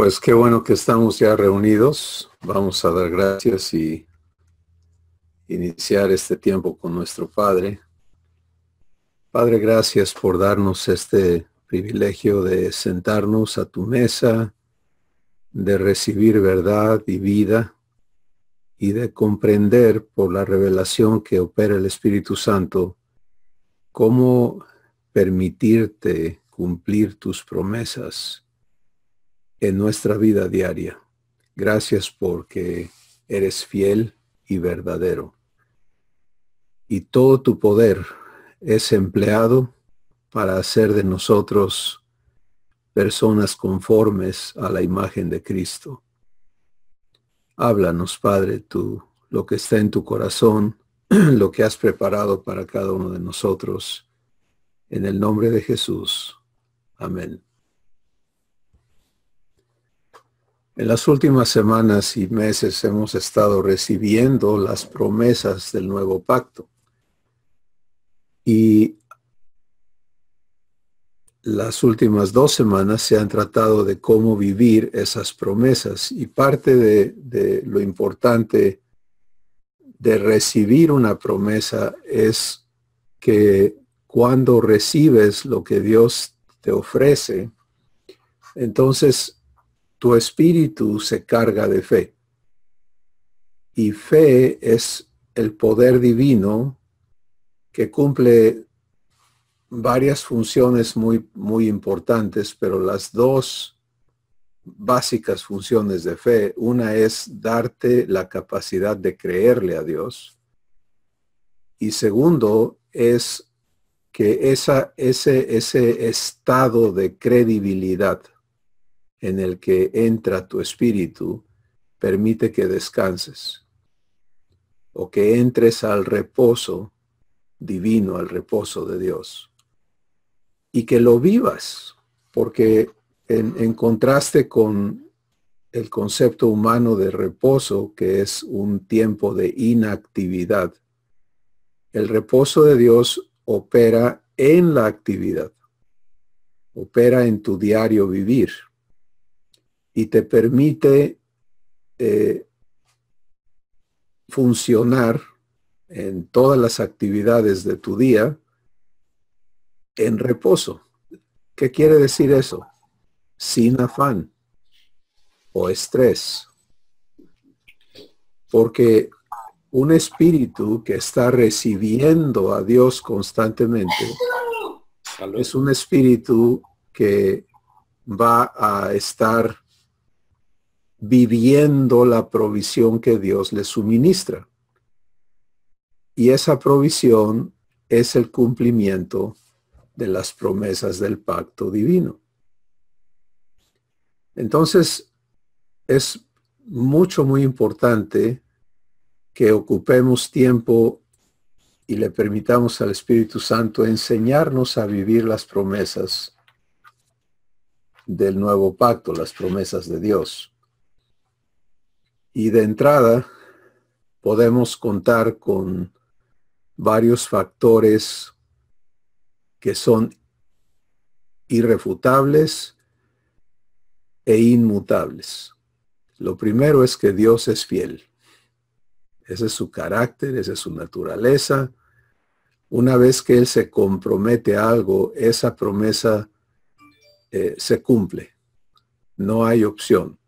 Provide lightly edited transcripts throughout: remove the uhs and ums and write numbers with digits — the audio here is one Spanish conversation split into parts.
Pues qué bueno que estamos ya reunidos. Vamos a dar gracias y iniciar este tiempo con nuestro Padre. Padre, gracias por darnos este privilegio de sentarnos a tu mesa, de recibir verdad y vida y de comprender por la revelación que opera el Espíritu Santo cómo permitirte cumplir tus promesas en nuestra vida diaria. Gracias porque eres fiel y verdadero. Y todo tu poder es empleado para hacer de nosotros personas conformes a la imagen de Cristo. Háblanos, Padre, tú, lo que está en tu corazón, lo que has preparado para cada uno de nosotros. En el nombre de Jesús. Amén. En las últimas semanas y meses hemos estado recibiendo las promesas del nuevo pacto. Y las últimas 2 semanas se han tratado de cómo vivir esas promesas. Y parte de lo importante de recibir una promesa es que cuando recibes lo que Dios te ofrece, entonces tu espíritu se carga de fe. Y fe es el poder divino que cumple varias funciones muy importantes, pero las 2 básicas funciones de fe, una es darte la capacidad de creerle a Dios, y segundo es que ese estado de credibilidad en el que entra tu espíritu permite que descanses o que entres al reposo divino, al reposo de Dios, y que lo vivas, porque en contraste con el concepto humano de reposo, que es un tiempo de inactividad, el reposo de Dios opera en la actividad, opera en tu diario vivir y te permite funcionar en todas las actividades de tu día en reposo. ¿Qué quiere decir eso? Sin afán o estrés. Porque un espíritu que está recibiendo a Dios constantemente es un espíritu que va a estar viviendo la provisión que Dios le suministra. Y esa provisión es el cumplimiento de las promesas del pacto divino. Entonces, es muy importante que ocupemos tiempo y le permitamos al Espíritu Santo enseñarnos a vivir las promesas del nuevo pacto, las promesas de Dios. Y de entrada, podemos contar con varios factores que son irrefutables e inmutables. Lo primero es que Dios es fiel. Ese es su carácter, esa es su naturaleza. Una vez que Él se compromete a algo, esa promesa se cumple. No hay opción.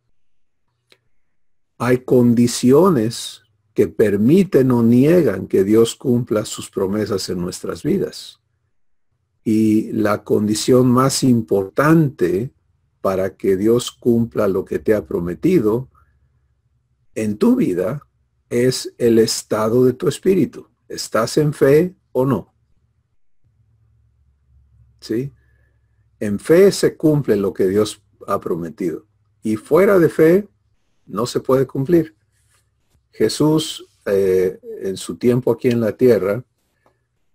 Hay condiciones que permiten o niegan que Dios cumpla sus promesas en nuestras vidas. Y la condición más importante para que Dios cumpla lo que te ha prometido en tu vida es el estado de tu espíritu. ¿Estás en fe o no? ¿Sí? En fe se cumple lo que Dios ha prometido. Y fuera de fe no se puede cumplir. Jesús, en su tiempo aquí en la tierra,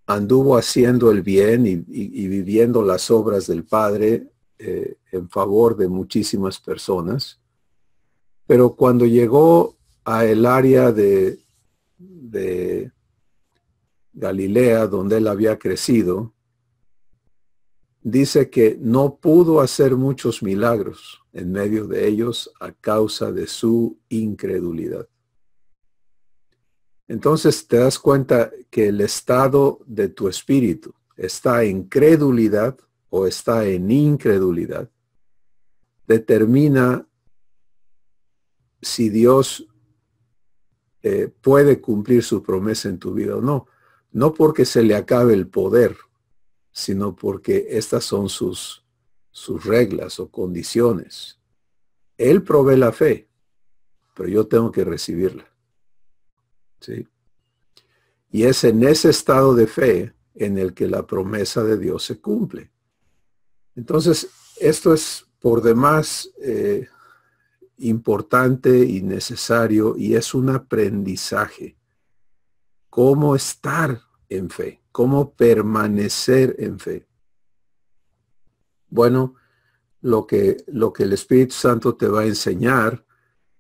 anduvo haciendo el bien y viviendo las obras del Padre en favor de muchísimas personas. Pero cuando llegó a el área de Galilea, donde él había crecido, dice que no pudo hacer muchos milagros en medio de ellos a causa de su incredulidad. Entonces te das cuenta que el estado de tu espíritu está en credulidad o está en incredulidad. Determina si Dios puede cumplir su promesa en tu vida o no. No porque se le acabe el poder, sino porque estas son sus reglas o condiciones. Él provee la fe, pero yo tengo que recibirla. ¿Sí? Y es en ese estado de fe en el que la promesa de Dios se cumple. Entonces, esto es por demás importante y necesario, y es un aprendizaje. Cómo estar en fe, cómo permanecer en fe. Bueno, lo que el Espíritu Santo te va a enseñar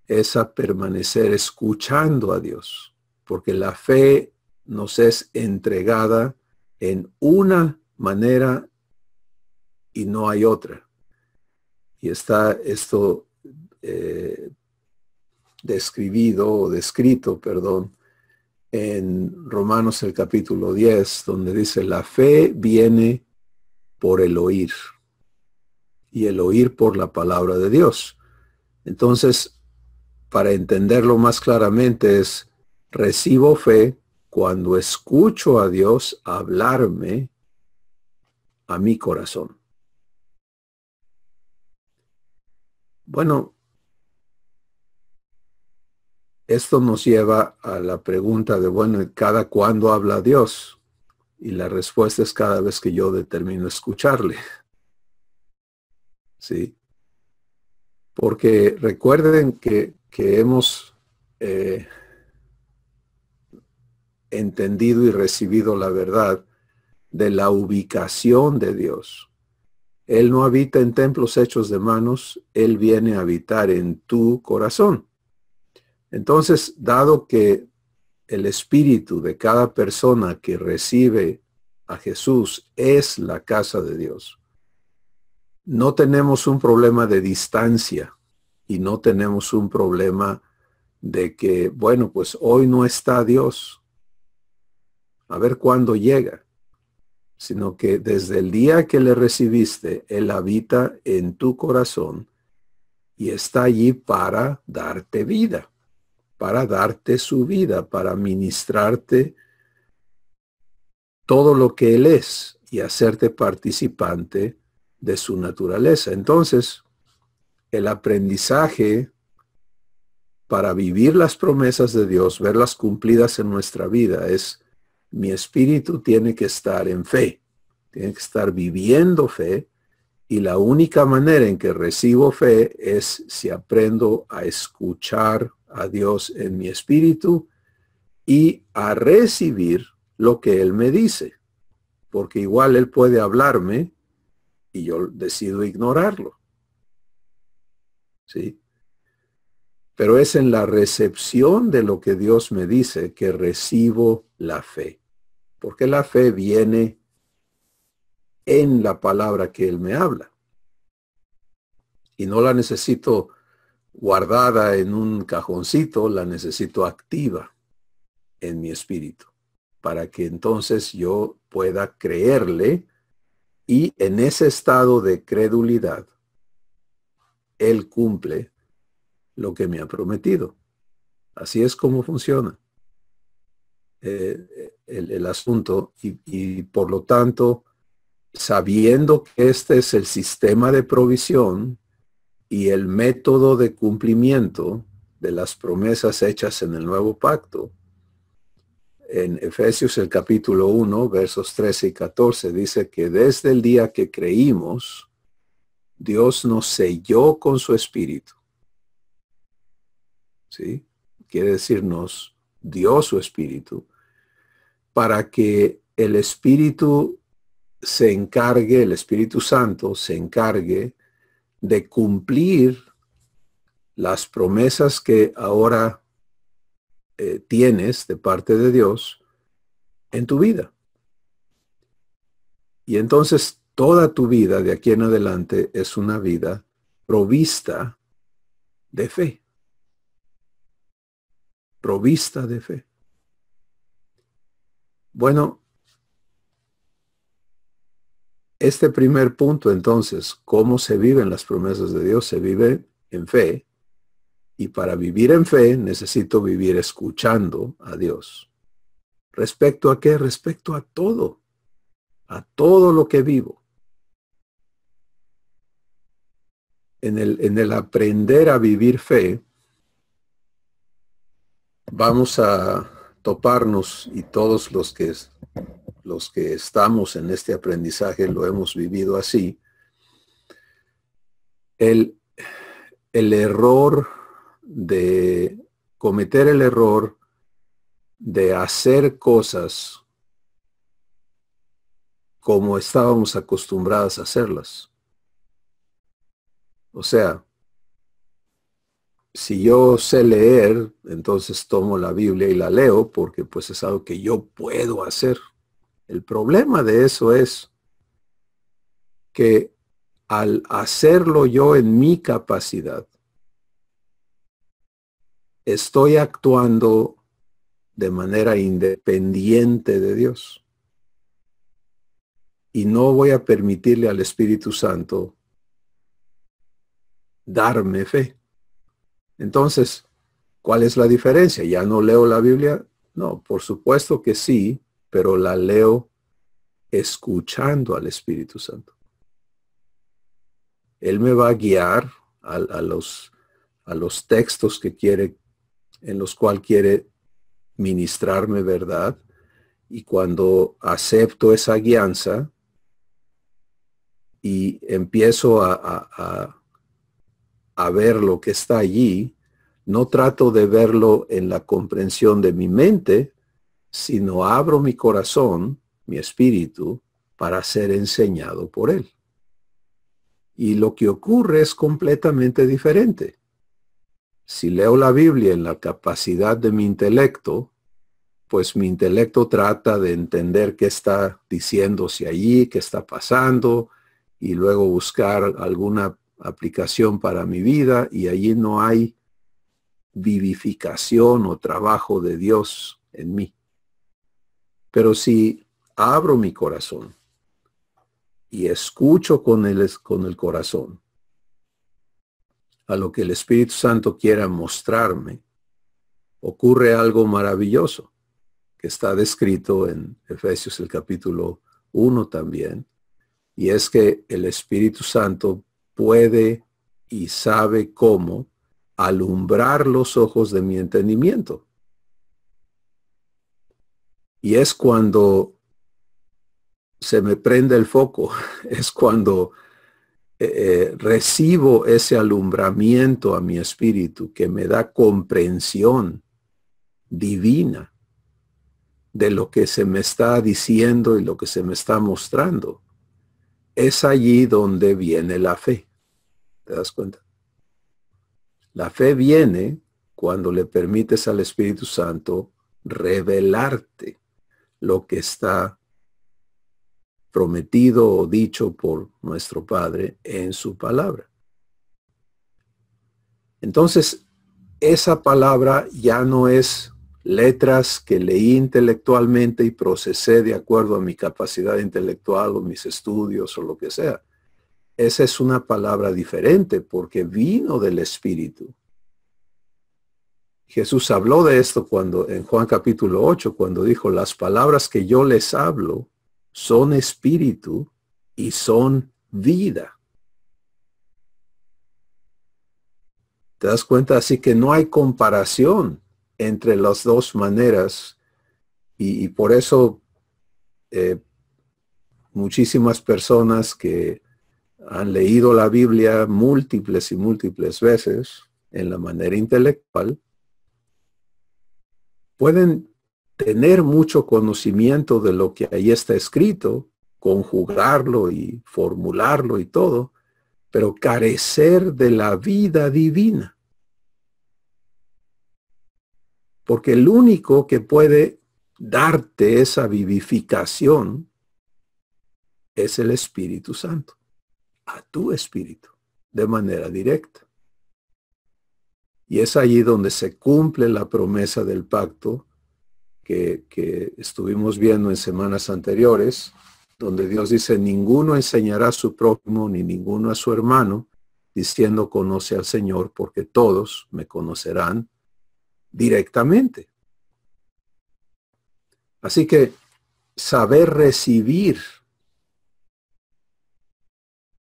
es a permanecer escuchando a Dios, porque la fe nos es entregada en una manera y no hay otra. Y está esto descrito, en Romanos el capítulo 10, donde dice, la fe viene por el oír, y el oír por la palabra de Dios. Entonces, para entenderlo más claramente es, recibo fe cuando escucho a Dios hablarme a mi corazón. Bueno, esto nos lleva a la pregunta de, bueno, ¿cada cuándo habla Dios? Y la respuesta es cada vez que yo determino escucharle. ¿Sí? Porque recuerden que hemos entendido y recibido la verdad de la ubicación de Dios. Él no habita en templos hechos de manos, Él viene a habitar en tu corazón. Entonces, dado que el espíritu de cada persona que recibe a Jesús es la casa de Dios, no tenemos un problema de distancia y no tenemos un problema de que, bueno, pues hoy no está Dios. A ver cuándo llega. Sino que desde el día que le recibiste, Él habita en tu corazón y está allí para darte vida, para darte su vida, para ministrarte todo lo que Él es y hacerte participante de su naturaleza. Entonces, el aprendizaje para vivir las promesas de Dios, verlas cumplidas en nuestra vida, es mi espíritu tiene que estar en fe, tiene que estar viviendo fe, y la única manera en que recibo fe es si aprendo a escuchar a Dios en mi espíritu y a recibir lo que Él me dice, porque igual Él puede hablarme y yo decido ignorarlo. ¿Sí? Pero es en la recepción de lo que Dios me dice que recibo la fe. Porque la fe viene en la palabra que Él me habla. Y no la necesito guardada en un cajoncito, la necesito activa en mi espíritu, para que entonces yo pueda creerle, y en ese estado de credulidad, Él cumple lo que me ha prometido. Así es como funciona el asunto, y por lo tanto, sabiendo que este es el sistema de provisión y el método de cumplimiento de las promesas hechas en el nuevo pacto, en Efesios el capítulo 1, versos 13 y 14, dice que desde el día que creímos, Dios nos selló con su espíritu. ¿Sí? Quiere decir, nos dio su espíritu para que el Espíritu se encargue, el Espíritu Santo se encargue de cumplir las promesas que ahora tienes de parte de Dios en tu vida. Y entonces toda tu vida de aquí en adelante es una vida provista de fe. Provista de fe. Bueno, este primer punto entonces, ¿cómo se viven las promesas de Dios? Se vive en fe. Y para vivir en fe necesito vivir escuchando a Dios. ¿Respecto a qué? Respecto a todo lo que vivo. En el aprender a vivir fe, vamos a toparnos, y todos los que estamos en este aprendizaje lo hemos vivido así, el error de cometer el error de hacer cosas como estábamos acostumbrados a hacerlas. O sea, si yo sé leer, entonces tomo la Biblia y la leo porque pues es algo que yo puedo hacer. El problema de eso es que al hacerlo yo en mi capacidad, estoy actuando de manera independiente de Dios. Y no voy a permitirle al Espíritu Santo darme fe. Entonces, ¿cuál es la diferencia? ¿Ya no leo la Biblia? No, por supuesto que sí, pero la leo escuchando al Espíritu Santo. Él me va a guiar a los textos que quiere, en los cuales quiere ministrarme verdad. Y cuando acepto esa guianza y empiezo a ver lo que está allí, no trato de verlo en la comprensión de mi mente, sino abro mi corazón, mi espíritu, para ser enseñado por él. Y lo que ocurre es completamente diferente. Si leo la Biblia en la capacidad de mi intelecto, pues mi intelecto trata de entender qué está diciéndose allí, qué está pasando, y luego buscar alguna aplicación para mi vida, y allí no hay vivificación o trabajo de Dios en mí. Pero si abro mi corazón y escucho con el corazón a lo que el Espíritu Santo quiera mostrarme, ocurre algo maravilloso que está descrito en Efesios el capítulo 1 también, y es que el Espíritu Santo puede y sabe cómo alumbrar los ojos de mi entendimiento. Y es cuando se me prende el foco, es cuando recibo ese alumbramiento a mi espíritu que me da comprensión divina de lo que se me está diciendo y lo que se me está mostrando. Es allí donde viene la fe. ¿Te das cuenta? La fe viene cuando le permites al Espíritu Santo revelarte lo que está prometido o dicho por nuestro Padre en su palabra. Entonces, esa palabra ya no es letras que leí intelectualmente y procesé de acuerdo a mi capacidad intelectual o mis estudios o lo que sea. Esa es una palabra diferente porque vino del Espíritu. Jesús habló de esto cuando en Juan capítulo 8, cuando dijo, las palabras que yo les hablo son espíritu y son vida. ¿Te das cuenta? Así que no hay comparación entre las dos maneras y por eso muchísimas personas que han leído la Biblia múltiples y múltiples veces en la manera intelectual pueden tener mucho conocimiento de lo que ahí está escrito, conjugarlo y formularlo y todo, pero carecer de la vida divina. Porque el único que puede darte esa vivificación es el Espíritu Santo, a tu espíritu, de manera directa. Y es allí donde se cumple la promesa del pacto que estuvimos viendo en semanas anteriores, donde Dios dice, ninguno enseñará a su prójimo ni ninguno a su hermano, diciendo conoce al Señor, porque todos me conocerán directamente. Así que saber recibir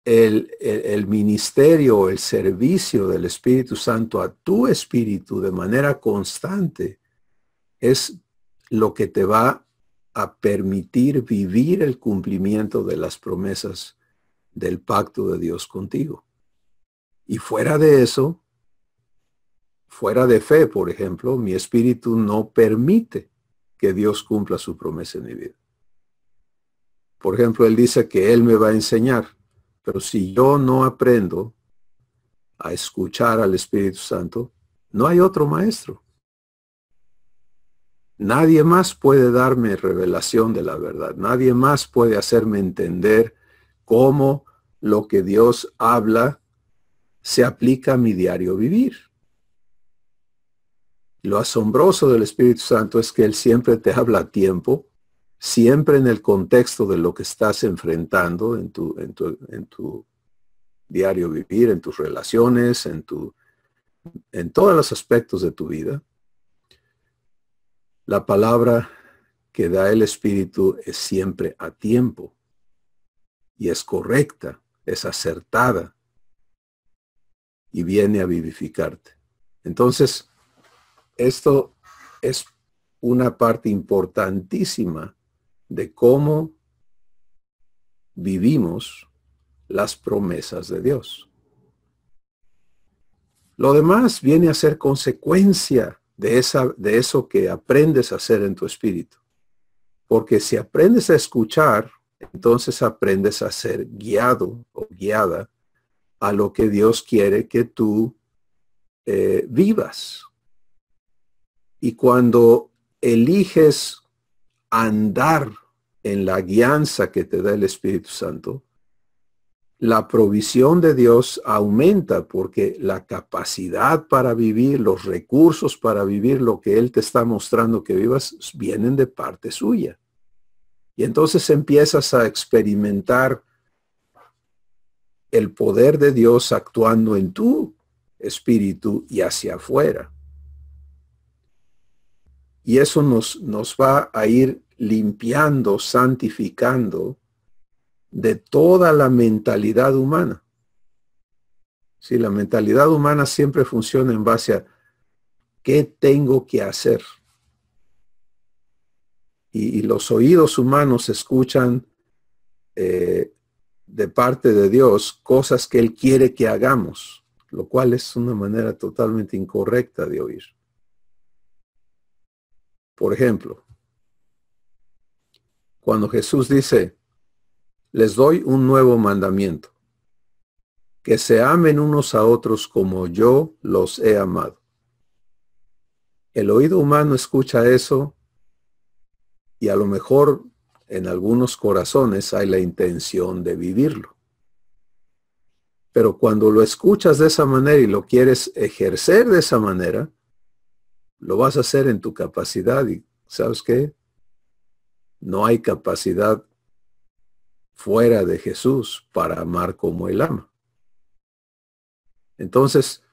el ministerio, el servicio del Espíritu Santo a tu espíritu de manera constante es lo que te va a permitir vivir el cumplimiento de las promesas del pacto de Dios contigo. Y fuera de eso, fuera de fe, por ejemplo, mi espíritu no permite que Dios cumpla su promesa en mi vida. Por ejemplo, Él dice que Él me va a enseñar, pero si yo no aprendo a escuchar al Espíritu Santo, no hay otro maestro. Nadie más puede darme revelación de la verdad. Nadie más puede hacerme entender cómo lo que Dios habla se aplica a mi diario vivir. Lo asombroso del Espíritu Santo es que Él siempre te habla a tiempo, siempre en el contexto de lo que estás enfrentando en tu diario vivir, en tus relaciones, en todos los aspectos de tu vida. La palabra que da el Espíritu es siempre a tiempo y es correcta, es acertada y viene a vivificarte. Entonces, esto es una parte importantísima de cómo vivimos las promesas de Dios. Lo demás viene a ser consecuencia de eso que aprendes a hacer en tu espíritu. Porque si aprendes a escuchar, entonces aprendes a ser guiado o guiada a lo que Dios quiere que tú vivas. Y cuando eliges andar en la guianza que te da el Espíritu Santo, la provisión de Dios aumenta porque la capacidad para vivir, los recursos para vivir lo que Él te está mostrando que vivas, vienen de parte suya. Y entonces empiezas a experimentar el poder de Dios actuando en tu espíritu y hacia afuera. Y eso nos va a ir limpiando, santificando de toda la mentalidad humana. Sí, la mentalidad humana siempre funciona en base a ¿qué tengo que hacer? Y los oídos humanos escuchan de parte de Dios cosas que Él quiere que hagamos, lo cual es una manera totalmente incorrecta de oír. Por ejemplo, cuando Jesús dice, les doy un nuevo mandamiento, que se amen unos a otros como yo los he amado. El oído humano escucha eso y a lo mejor en algunos corazones hay la intención de vivirlo. Pero cuando lo escuchas de esa manera y lo quieres ejercer de esa manera, lo vas a hacer en tu capacidad y ¿sabes qué? No hay capacidad fuera de Jesús para amar como Él ama. Entonces,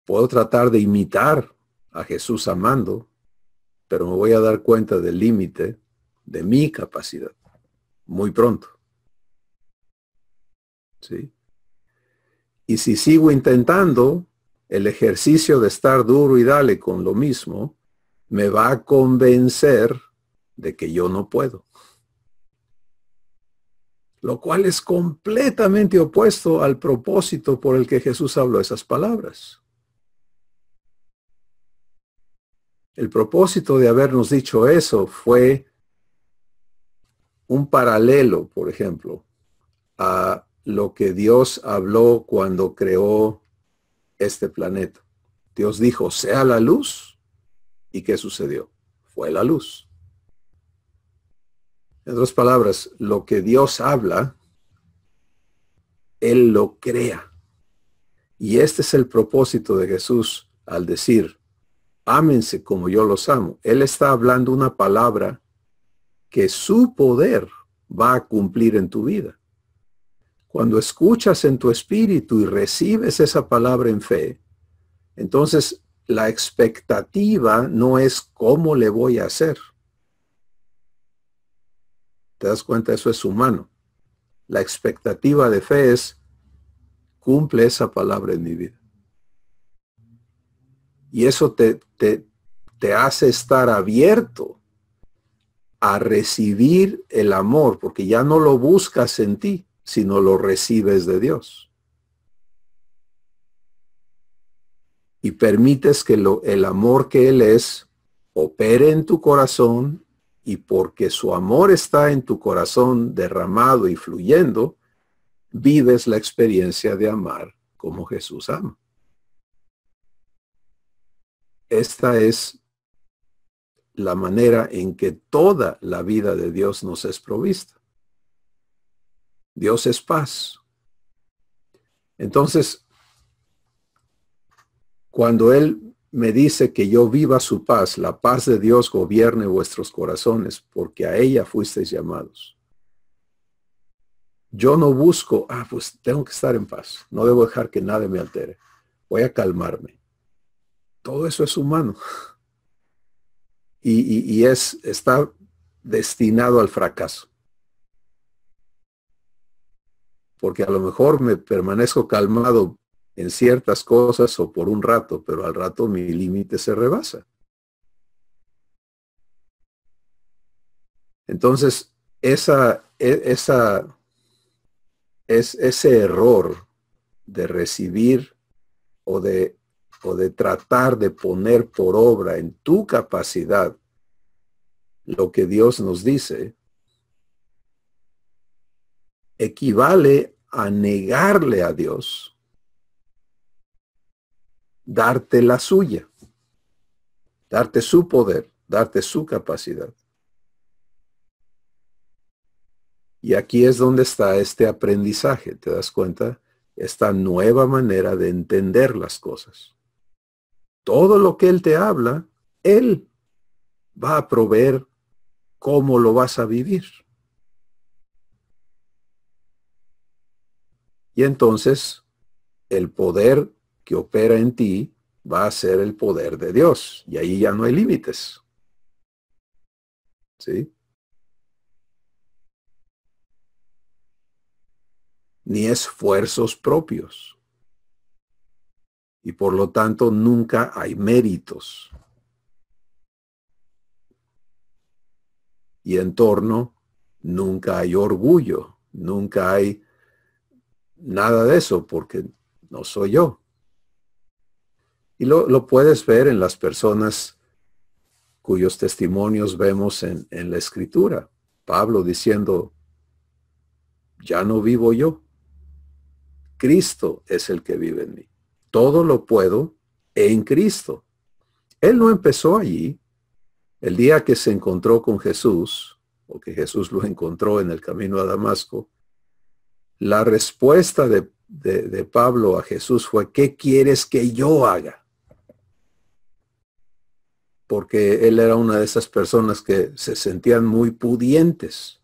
puedo tratar de imitar a Jesús amando, pero me voy a dar cuenta del límite de mi capacidad muy pronto. ¿Sí? Y si sigo intentando, el ejercicio de estar duro y dale con lo mismo, me va a convencer de que yo no puedo. Lo cual es completamente opuesto al propósito por el que Jesús habló esas palabras. El propósito de habernos dicho eso fue un paralelo, por ejemplo, a lo que Dios habló cuando creó este planeta. Dios dijo, sea la luz, ¿y qué sucedió? Fue la luz. En otras palabras, lo que Dios habla, Él lo crea. Y este es el propósito de Jesús al decir, ámense como yo los amo. Él está hablando una palabra que su poder va a cumplir en tu vida. Cuando escuchas en tu espíritu y recibes esa palabra en fe, entonces la expectativa no es cómo le voy a hacer. ¿Te das cuenta? Eso es humano. La expectativa de fe es, cumple esa palabra en mi vida. Y eso te hace estar abierto a recibir el amor, porque ya no lo buscas en ti, sino lo recibes de Dios. Y permites que el amor que Él es opere en tu corazón, y porque su amor está en tu corazón derramado y fluyendo, vives la experiencia de amar como Jesús ama. Esta es la manera en que toda la vida de Dios nos es provista. Dios es paz. Entonces, cuando Él me dice que yo viva su paz, la paz de Dios gobierne vuestros corazones, porque a ella fuisteis llamados. Yo no busco, pues tengo que estar en paz. No debo dejar que nada me altere. Voy a calmarme. Todo eso es humano. Y está destinado al fracaso. Porque a lo mejor me permanezco calmado en ciertas cosas o por un rato, pero al rato mi límite se rebasa. Entonces, ese error de recibir o de tratar de poner por obra en tu capacidad lo que Dios nos dice, equivale a negarle a Dios, darte la suya, darte su poder, darte su capacidad. Y aquí es donde está este aprendizaje, ¿te das cuenta? Esta nueva manera de entender las cosas. Todo lo que Él te habla, Él va a proveer cómo lo vas a vivir. Y entonces, el poder que opera en ti va a ser el poder de Dios. Y ahí ya no hay límites. ¿Sí? Ni esfuerzos propios. Y por lo tanto, nunca hay méritos. Y en torno, nunca hay orgullo. Nunca hay nada de eso, porque no soy yo. Y lo puedes ver en las personas cuyos testimonios vemos en la Escritura. Pablo diciendo, ya no vivo yo. Cristo es el que vive en mí. Todo lo puedo en Cristo. Él no empezó allí. El día que se encontró con Jesús, o que Jesús lo encontró en el camino a Damasco, la respuesta de Pablo a Jesús fue, ¿qué quieres que yo haga? Porque él era una de esas personas que se sentían muy pudientes.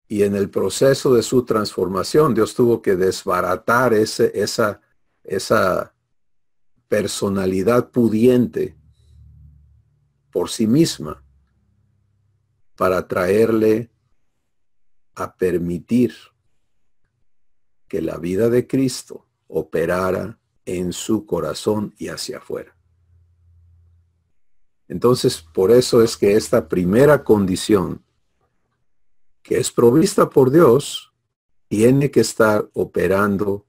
Y en el proceso de su transformación, Dios tuvo que desbaratar esa personalidad pudiente por sí misma para traerle a permitir que la vida de Cristo operara en su corazón y hacia afuera. Entonces, por eso es que esta primera condición, que es provista por Dios, tiene que estar operando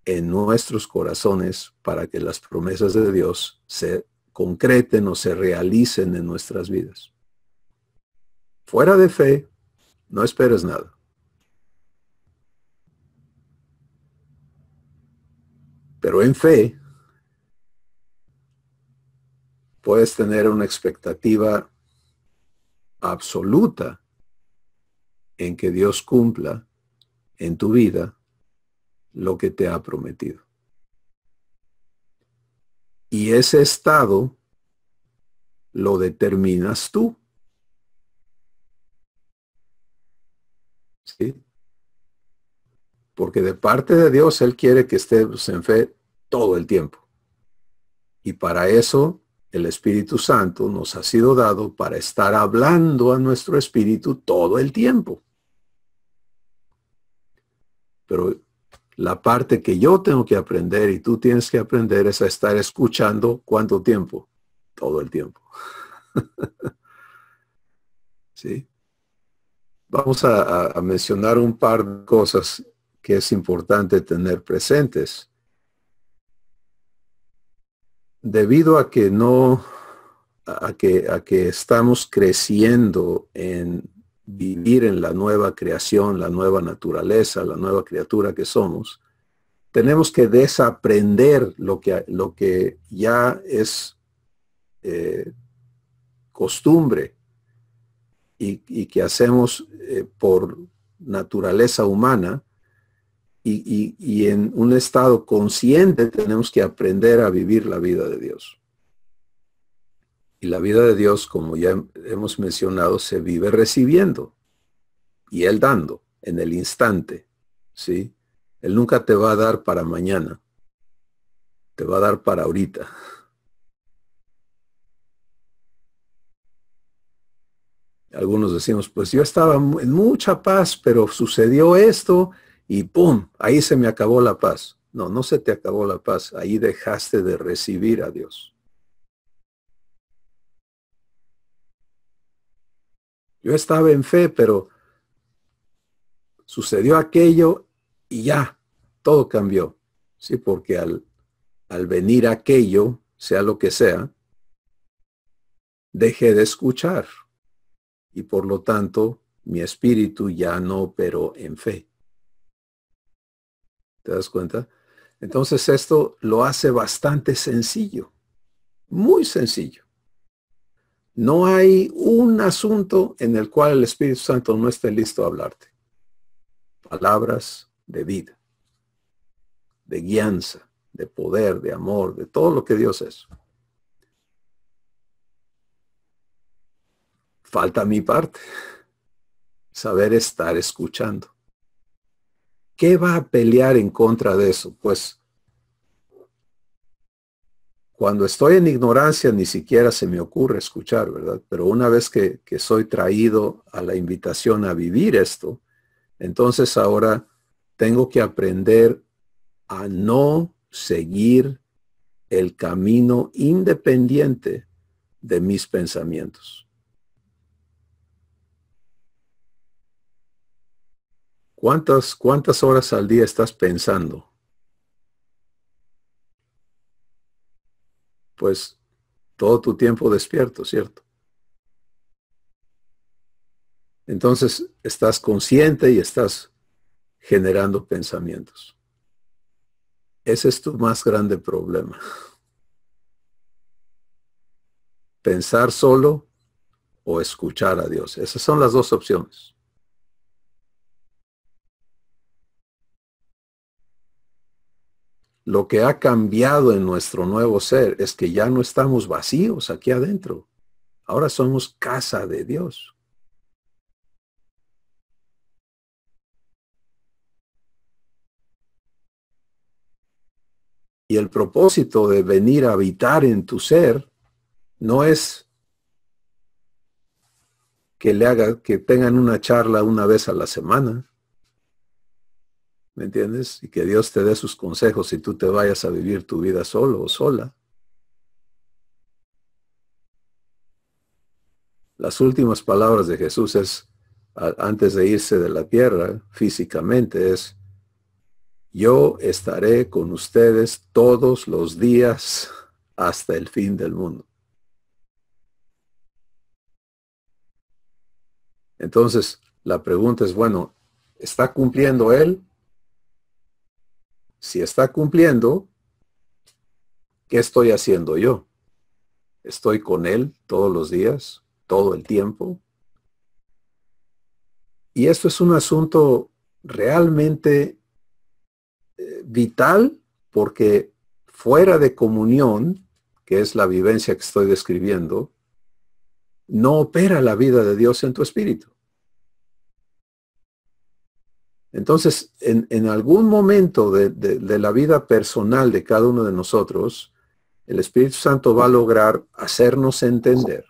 en nuestros corazones para que las promesas de Dios se concreten o se realicen en nuestras vidas. Fuera de fe, no esperes nada. Pero en fe, puedes tener una expectativa absoluta en que Dios cumpla en tu vida lo que te ha prometido. Y ese estado lo determinas tú. ¿Sí? Porque de parte de Dios Él quiere que estés en fe todo el tiempo. Y para eso el Espíritu Santo nos ha sido dado para estar hablando a nuestro espíritu todo el tiempo. Pero la parte que yo tengo que aprender y tú tienes que aprender es a estar escuchando ¿cuánto tiempo? Todo el tiempo. ¿Sí? Vamos a mencionar un par de cosas que es importante tener presentes. Debido a que a que estamos creciendo en vivir en la nueva creación, la nueva naturaleza, la nueva criatura que somos, tenemos que desaprender lo que ya es costumbre y que hacemos por naturaleza humana, y en un estado consciente tenemos que aprender a vivir la vida de Dios. Y la vida de Dios, como ya hemos mencionado, se vive recibiendo y Él dando en el instante, ¿sí? Él nunca te va a dar para mañana, te va a dar para ahorita. Algunos decimos, pues yo estaba en mucha paz, pero sucedió esto y ¡pum! Ahí se me acabó la paz. No, no se te acabó la paz. Ahí dejaste de recibir a Dios. Yo estaba en fe, pero sucedió aquello y ya, todo cambió. Sí, porque al venir aquello, sea lo que sea, dejé de escuchar. Y por lo tanto, mi espíritu ya no operó en fe. ¿Te das cuenta? Entonces esto lo hace bastante sencillo, muy sencillo. No hay un asunto en el cual el Espíritu Santo no esté listo a hablarte. Palabras de vida, de guianza, de poder, de amor, de todo lo que Dios es. Falta mi parte, saber estar escuchando. ¿Qué va a pelear en contra de eso? Pues cuando estoy en ignorancia ni siquiera se me ocurre escuchar, ¿verdad? Pero una vez que soy traído a la invitación a vivir esto, entonces ahora tengo que aprender a no seguir el camino independiente de mis pensamientos. ¿Cuántas horas al día estás pensando? Pues todo tu tiempo despierto, ¿cierto? Entonces estás consciente y estás generando pensamientos. Ese es tu más grande problema. Pensar solo o escuchar a Dios. Esas son las dos opciones. Lo que ha cambiado en nuestro nuevo ser es que ya no estamos vacíos aquí adentro. Ahora somos casa de Dios. Y el propósito de venir a habitar en tu ser no es que tengan una charla una vez a la semana. ¿Me entiendes? Y que Dios te dé sus consejos y tú te vayas a vivir tu vida solo o sola. Las últimas palabras de Jesús antes de irse de la tierra físicamente, es: yo estaré con ustedes todos los días hasta el fin del mundo. Entonces, la pregunta es, bueno, ¿está cumpliendo Él? Si está cumpliendo, ¿qué estoy haciendo yo? ¿Estoy con Él todos los días, todo el tiempo? Y esto es un asunto realmente vital, porque fuera de comunión, que es la vivencia que estoy describiendo, no opera la vida de Dios en tu espíritu. Entonces, en algún momento de la vida personal de cada uno de nosotros, el Espíritu Santo va a lograr hacernos entender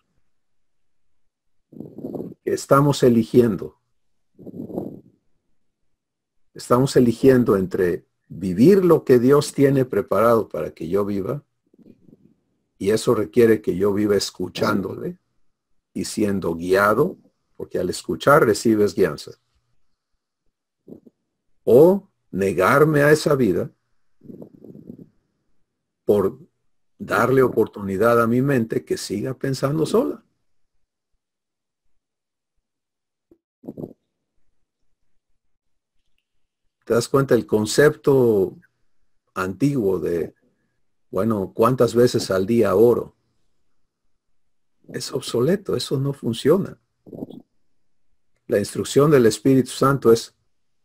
que estamos eligiendo. Estamos eligiendo entre vivir lo que Dios tiene preparado para que yo viva, y eso requiere que yo viva escuchándole y siendo guiado, porque al escuchar recibes guianza. O negarme a esa vida por darle oportunidad a mi mente que siga pensando sola. ¿Te das cuenta el concepto antiguo de, bueno, cuántas veces al día oro? Es obsoleto, eso no funciona. La instrucción del Espíritu Santo es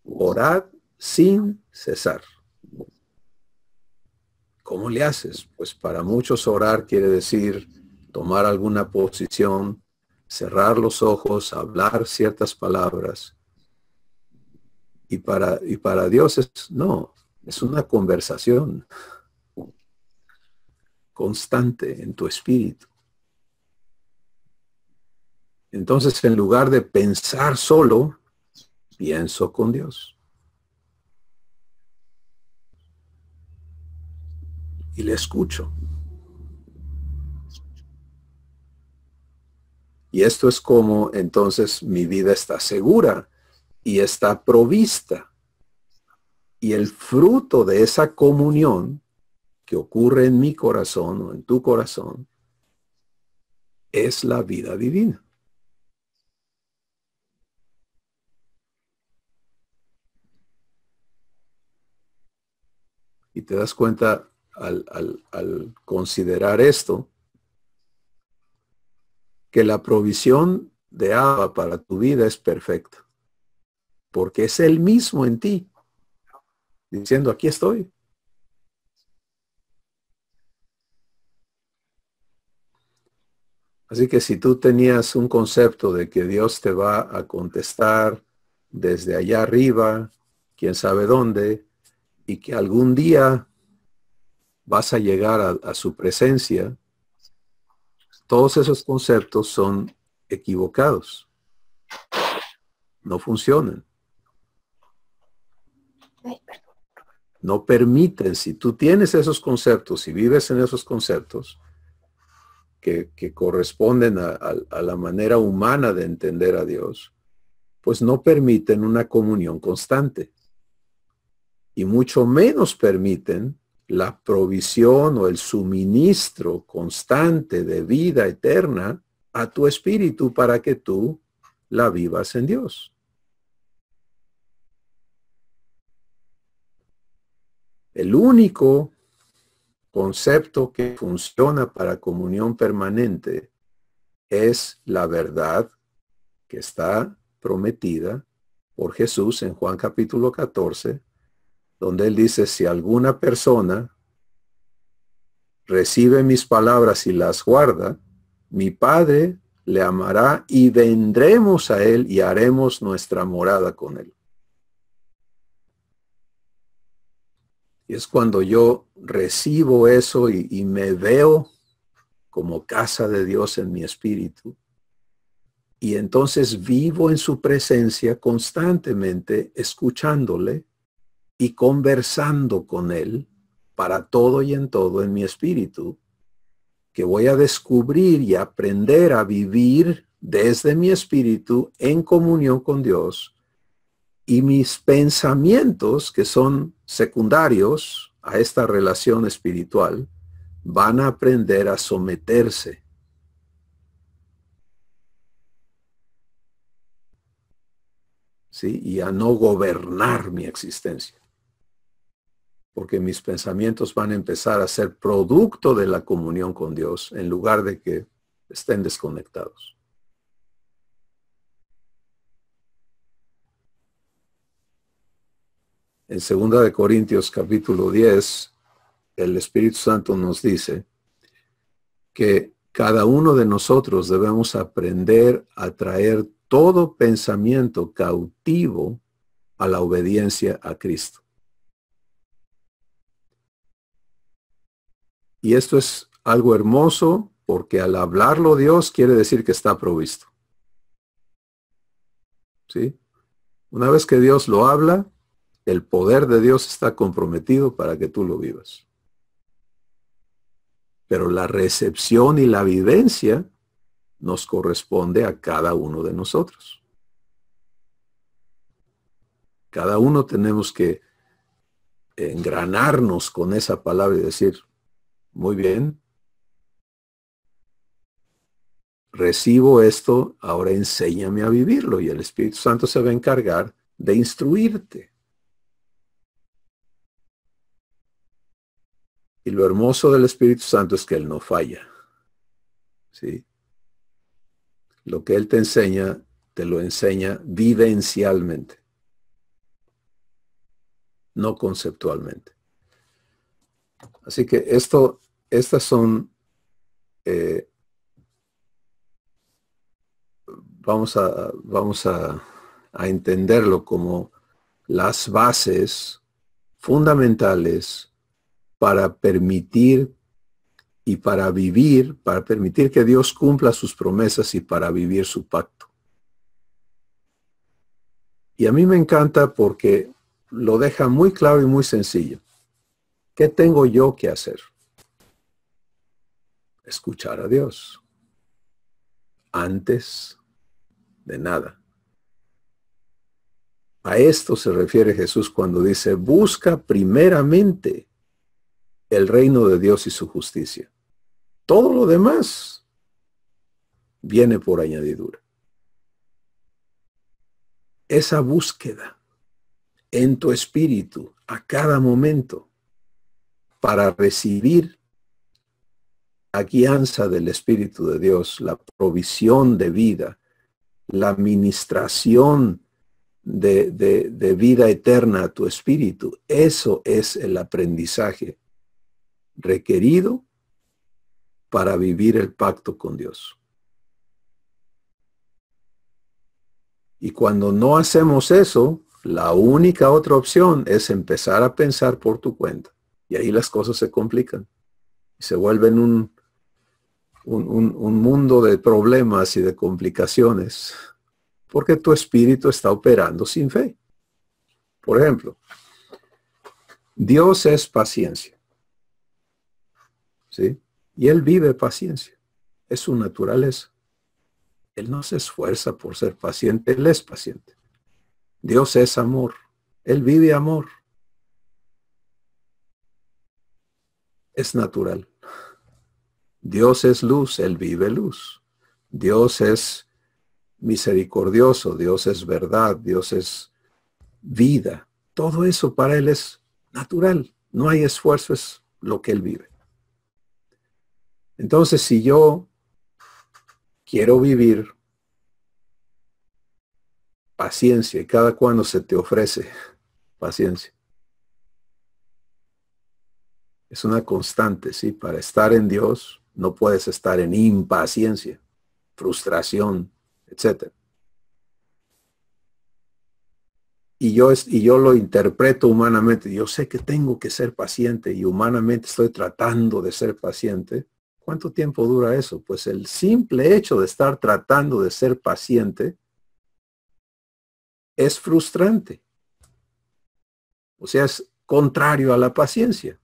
orad sin cesar. ¿Cómo le haces? Pues para muchos orar quiere decir tomar alguna posición, cerrar los ojos, hablar ciertas palabras. Y para Dios es una conversación constante en tu espíritu. Entonces, en lugar de pensar solo, pienso con Dios. Y le escucho. Y esto es como entonces mi vida está segura y está provista. Y el fruto de esa comunión que ocurre en mi corazón o en tu corazón es la vida divina. Y te das cuenta al considerar esto, que la provisión de Abba para tu vida es perfecta, porque es Él mismo en ti, diciendo, aquí estoy. Así que si tú tenías un concepto de que Dios te va a contestar desde allá arriba, quién sabe dónde, y que algún día vas a llegar a su presencia, todos esos conceptos son equivocados. No funcionan. No permiten, si tú tienes esos conceptos y vives en esos conceptos que corresponden a la manera humana de entender a Dios, pues no permiten una comunión constante. Y mucho menos permiten la provisión o el suministro constante de vida eterna a tu espíritu para que tú la vivas en Dios. El único concepto que funciona para comunión permanente es la verdad que está prometida por Jesús en Juan capítulo 14, donde él dice, si alguna persona recibe mis palabras y las guarda, mi Padre le amará y vendremos a él y haremos nuestra morada con él. Y es cuando yo recibo eso y me veo como casa de Dios en mi espíritu. Y entonces vivo en su presencia constantemente, escuchándole y conversando con él para todo y en todo en mi espíritu, que voy a descubrir y aprender a vivir desde mi espíritu en comunión con Dios, y mis pensamientos, que son secundarios a esta relación espiritual, van a aprender a someterse. ¿Sí? Y a no gobernar mi existencia. Porque mis pensamientos van a empezar a ser producto de la comunión con Dios en lugar de que estén desconectados. En 2 Corintios 10, el Espíritu Santo nos dice que cada uno de nosotros debemos aprender a traer todo pensamiento cautivo a la obediencia a Cristo. Y esto es algo hermoso porque al hablarlo Dios quiere decir que está provisto. ¿Sí? Una vez que Dios lo habla, el poder de Dios está comprometido para que tú lo vivas. Pero la recepción y la vivencia nos corresponde a cada uno de nosotros. Cada uno tenemos que engranarnos con esa palabra y decir, muy bien, recibo esto, ahora enséñame a vivirlo y el Espíritu Santo se va a encargar de instruirte. Y lo hermoso del Espíritu Santo es que Él no falla. ¿Sí? Lo que Él te enseña, te lo enseña vivencialmente, no conceptualmente. Así que estas son, vamos a entenderlo como las bases fundamentales para permitir y para vivir, para permitir que Dios cumpla sus promesas y para vivir su pacto. Y a mí me encanta porque lo deja muy claro y muy sencillo. ¿Qué tengo yo que hacer? Escuchar a Dios. Antes de nada. A esto se refiere Jesús cuando dice, busca primeramente el reino de Dios y su justicia. Todo lo demás viene por añadidura. Esa búsqueda en tu espíritu a cada momento para recibir la guianza del Espíritu de Dios, la provisión de vida, la administración de vida eterna a tu espíritu. Eso es el aprendizaje requerido para vivir el pacto con Dios. Y cuando no hacemos eso, la única otra opción es empezar a pensar por tu cuenta. Y ahí las cosas se complican. Y se vuelven un mundo de problemas y de complicaciones. Porque tu espíritu está operando sin fe. Por ejemplo, Dios es paciencia. ¿Sí? Y Él vive paciencia. Es su naturaleza. Él no se esfuerza por ser paciente, Él es paciente. Dios es amor. Él vive amor. Es natural. Dios es luz, Él vive luz. Dios es misericordioso, Dios es verdad, Dios es vida. Todo eso para Él es natural. No hay esfuerzo, es lo que Él vive. Entonces, si yo quiero vivir paciencia, y cada cuando se te ofrece paciencia, es una constante, ¿sí? Para estar en Dios no puedes estar en impaciencia, frustración, etc. Y yo lo interpreto humanamente. Yo sé que tengo que ser paciente y humanamente estoy tratando de ser paciente. ¿Cuánto tiempo dura eso? Pues el simple hecho de estar tratando de ser paciente es frustrante. O sea, es contrario a la paciencia.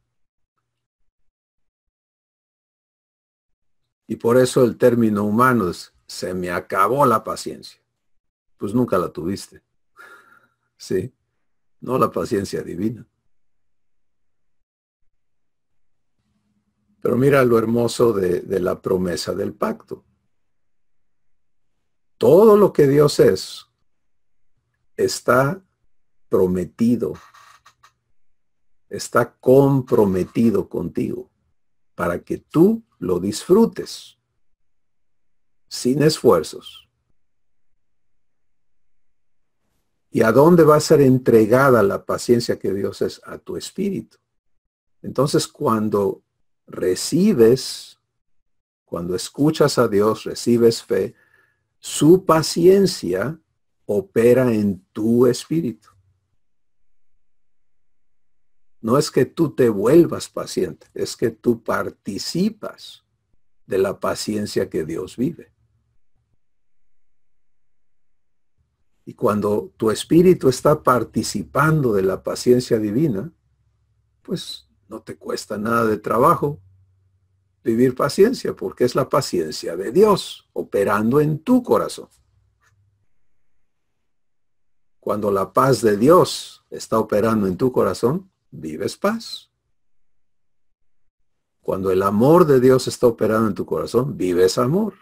Y por eso el término humano es, se me acabó la paciencia. Pues nunca la tuviste. Sí, no la paciencia divina. Pero mira lo hermoso de la promesa del pacto. Todo lo que Dios es, está prometido, está comprometido contigo para que tú lo disfrutes sin esfuerzos. ¿Y a dónde va a ser entregada la paciencia que Dios es? A tu espíritu. Entonces, cuando recibes, cuando escuchas a Dios, recibes fe, su paciencia opera en tu espíritu. No es que tú te vuelvas paciente, es que tú participas de la paciencia que Dios vive. Y cuando tu espíritu está participando de la paciencia divina, pues no te cuesta nada de trabajo vivir paciencia, porque es la paciencia de Dios operando en tu corazón. Cuando la paz de Dios está operando en tu corazón, vives paz. Cuando el amor de Dios está operando en tu corazón, vives amor.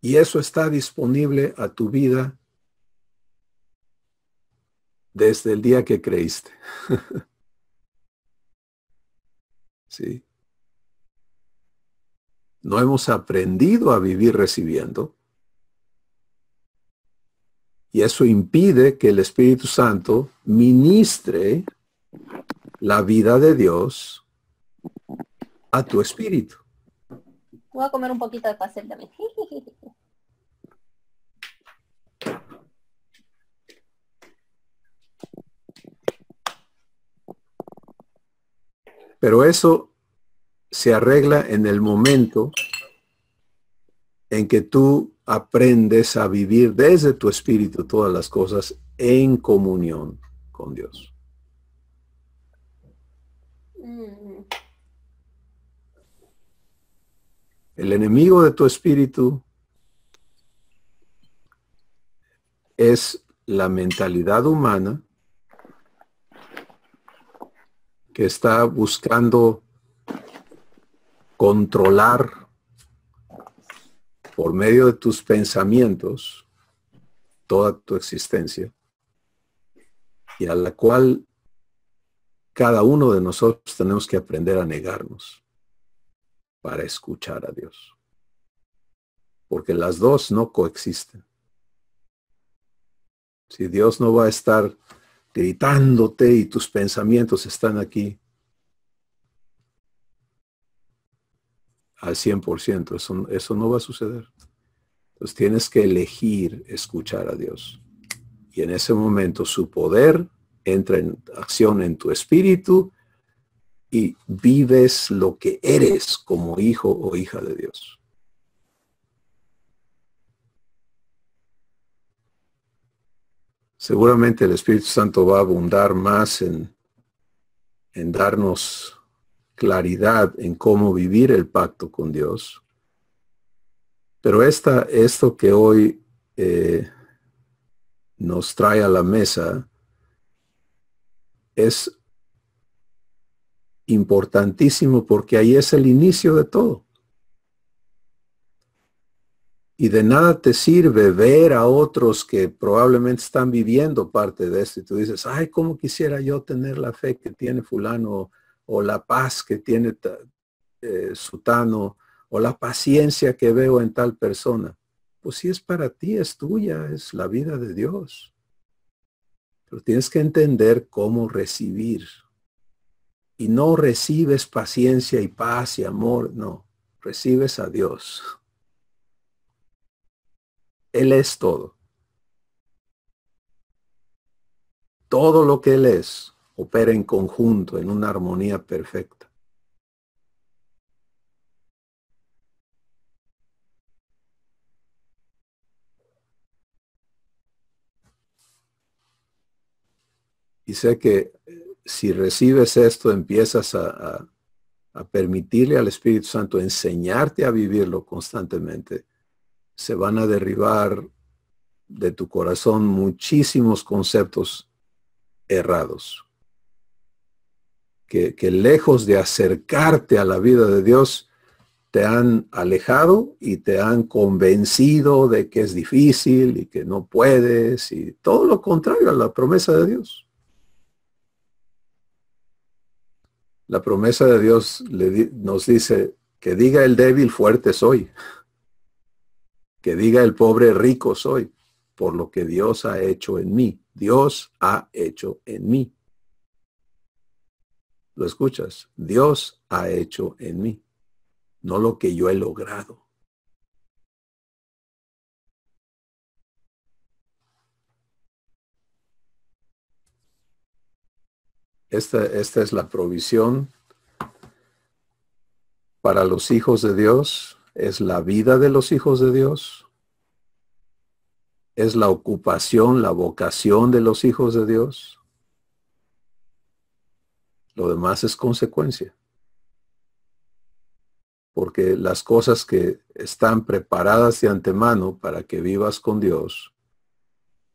Y eso está disponible a tu vida desde el día que creíste. ¿Sí? No hemos aprendido a vivir recibiendo. Y eso impide que el Espíritu Santo ministre la vida de Dios a tu espíritu. Voy a comer un poquito de pastel también. Pero eso se arregla en el momento en que tú aprendes a vivir desde tu espíritu todas las cosas en comunión con Dios. El enemigo de tu espíritu es la mentalidad humana que está buscando controlar por medio de tus pensamientos toda tu existencia, y a la cual cada uno de nosotros tenemos que aprender a negarnos para escuchar a Dios. Porque las dos no coexisten. Si Dios no va a estar gritándote y tus pensamientos están aquí al 100%, eso no va a suceder. Entonces tienes que elegir escuchar a Dios. Y en ese momento su poder entra en acción en tu espíritu y vives lo que eres como hijo o hija de Dios. Seguramente el Espíritu Santo va a abundar más en darnos claridad en cómo vivir el pacto con Dios. Pero esto que hoy nos trae a la mesa es importantísimo, porque ahí es el inicio de todo. Y de nada te sirve ver a otros que probablemente están viviendo parte de esto y tú dices, ay, cómo quisiera yo tener la fe que tiene fulano, o la paz que tiene sutano, o la paciencia que veo en tal persona. Pues si es para ti, es tuya, es la vida de Dios. Pero tienes que entender cómo recibir. Y no recibes paciencia y paz y amor, no. Recibes a Dios. Él es todo. Todo lo que Él es opera en conjunto, en una armonía perfecta. Y sé que si recibes esto, empiezas a permitirle al Espíritu Santo enseñarte a vivirlo constantemente. Se van a derribar de tu corazón muchísimos conceptos errados. Que lejos de acercarte a la vida de Dios, te han alejado y te han convencido de que es difícil y que no puedes, y todo lo contrario a la promesa de Dios. La promesa de Dios nos dice que diga el débil fuerte soy, que diga el pobre rico soy, por lo que Dios ha hecho en mí. Dios ha hecho en mí. ¿Lo escuchas? Dios ha hecho en mí, no lo que yo he logrado. Esta es la provisión para los hijos de Dios, es la vida de los hijos de Dios, es la ocupación, la vocación de los hijos de Dios. Lo demás es consecuencia. Porque las cosas que están preparadas de antemano para que vivas con Dios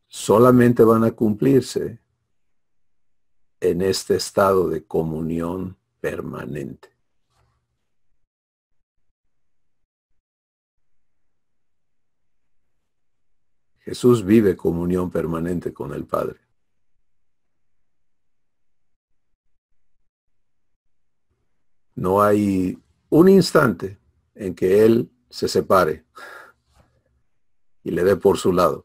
solamente van a cumplirse en este estado de comunión permanente. Jesús vive comunión permanente con el Padre. No hay un instante en que Él se separe y le dé por su lado.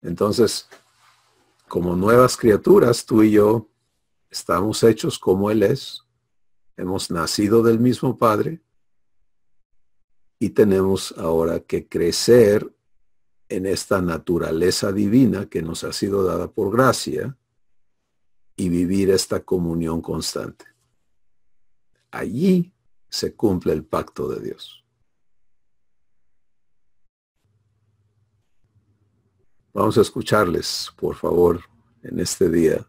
Entonces, como nuevas criaturas, tú y yo estamos hechos como Él es. Hemos nacido del mismo Padre y tenemos ahora que crecer en esta naturaleza divina que nos ha sido dada por gracia y vivir esta comunión constante. Allí se cumple el pacto de Dios. Vamos a escucharles, por favor, en este día,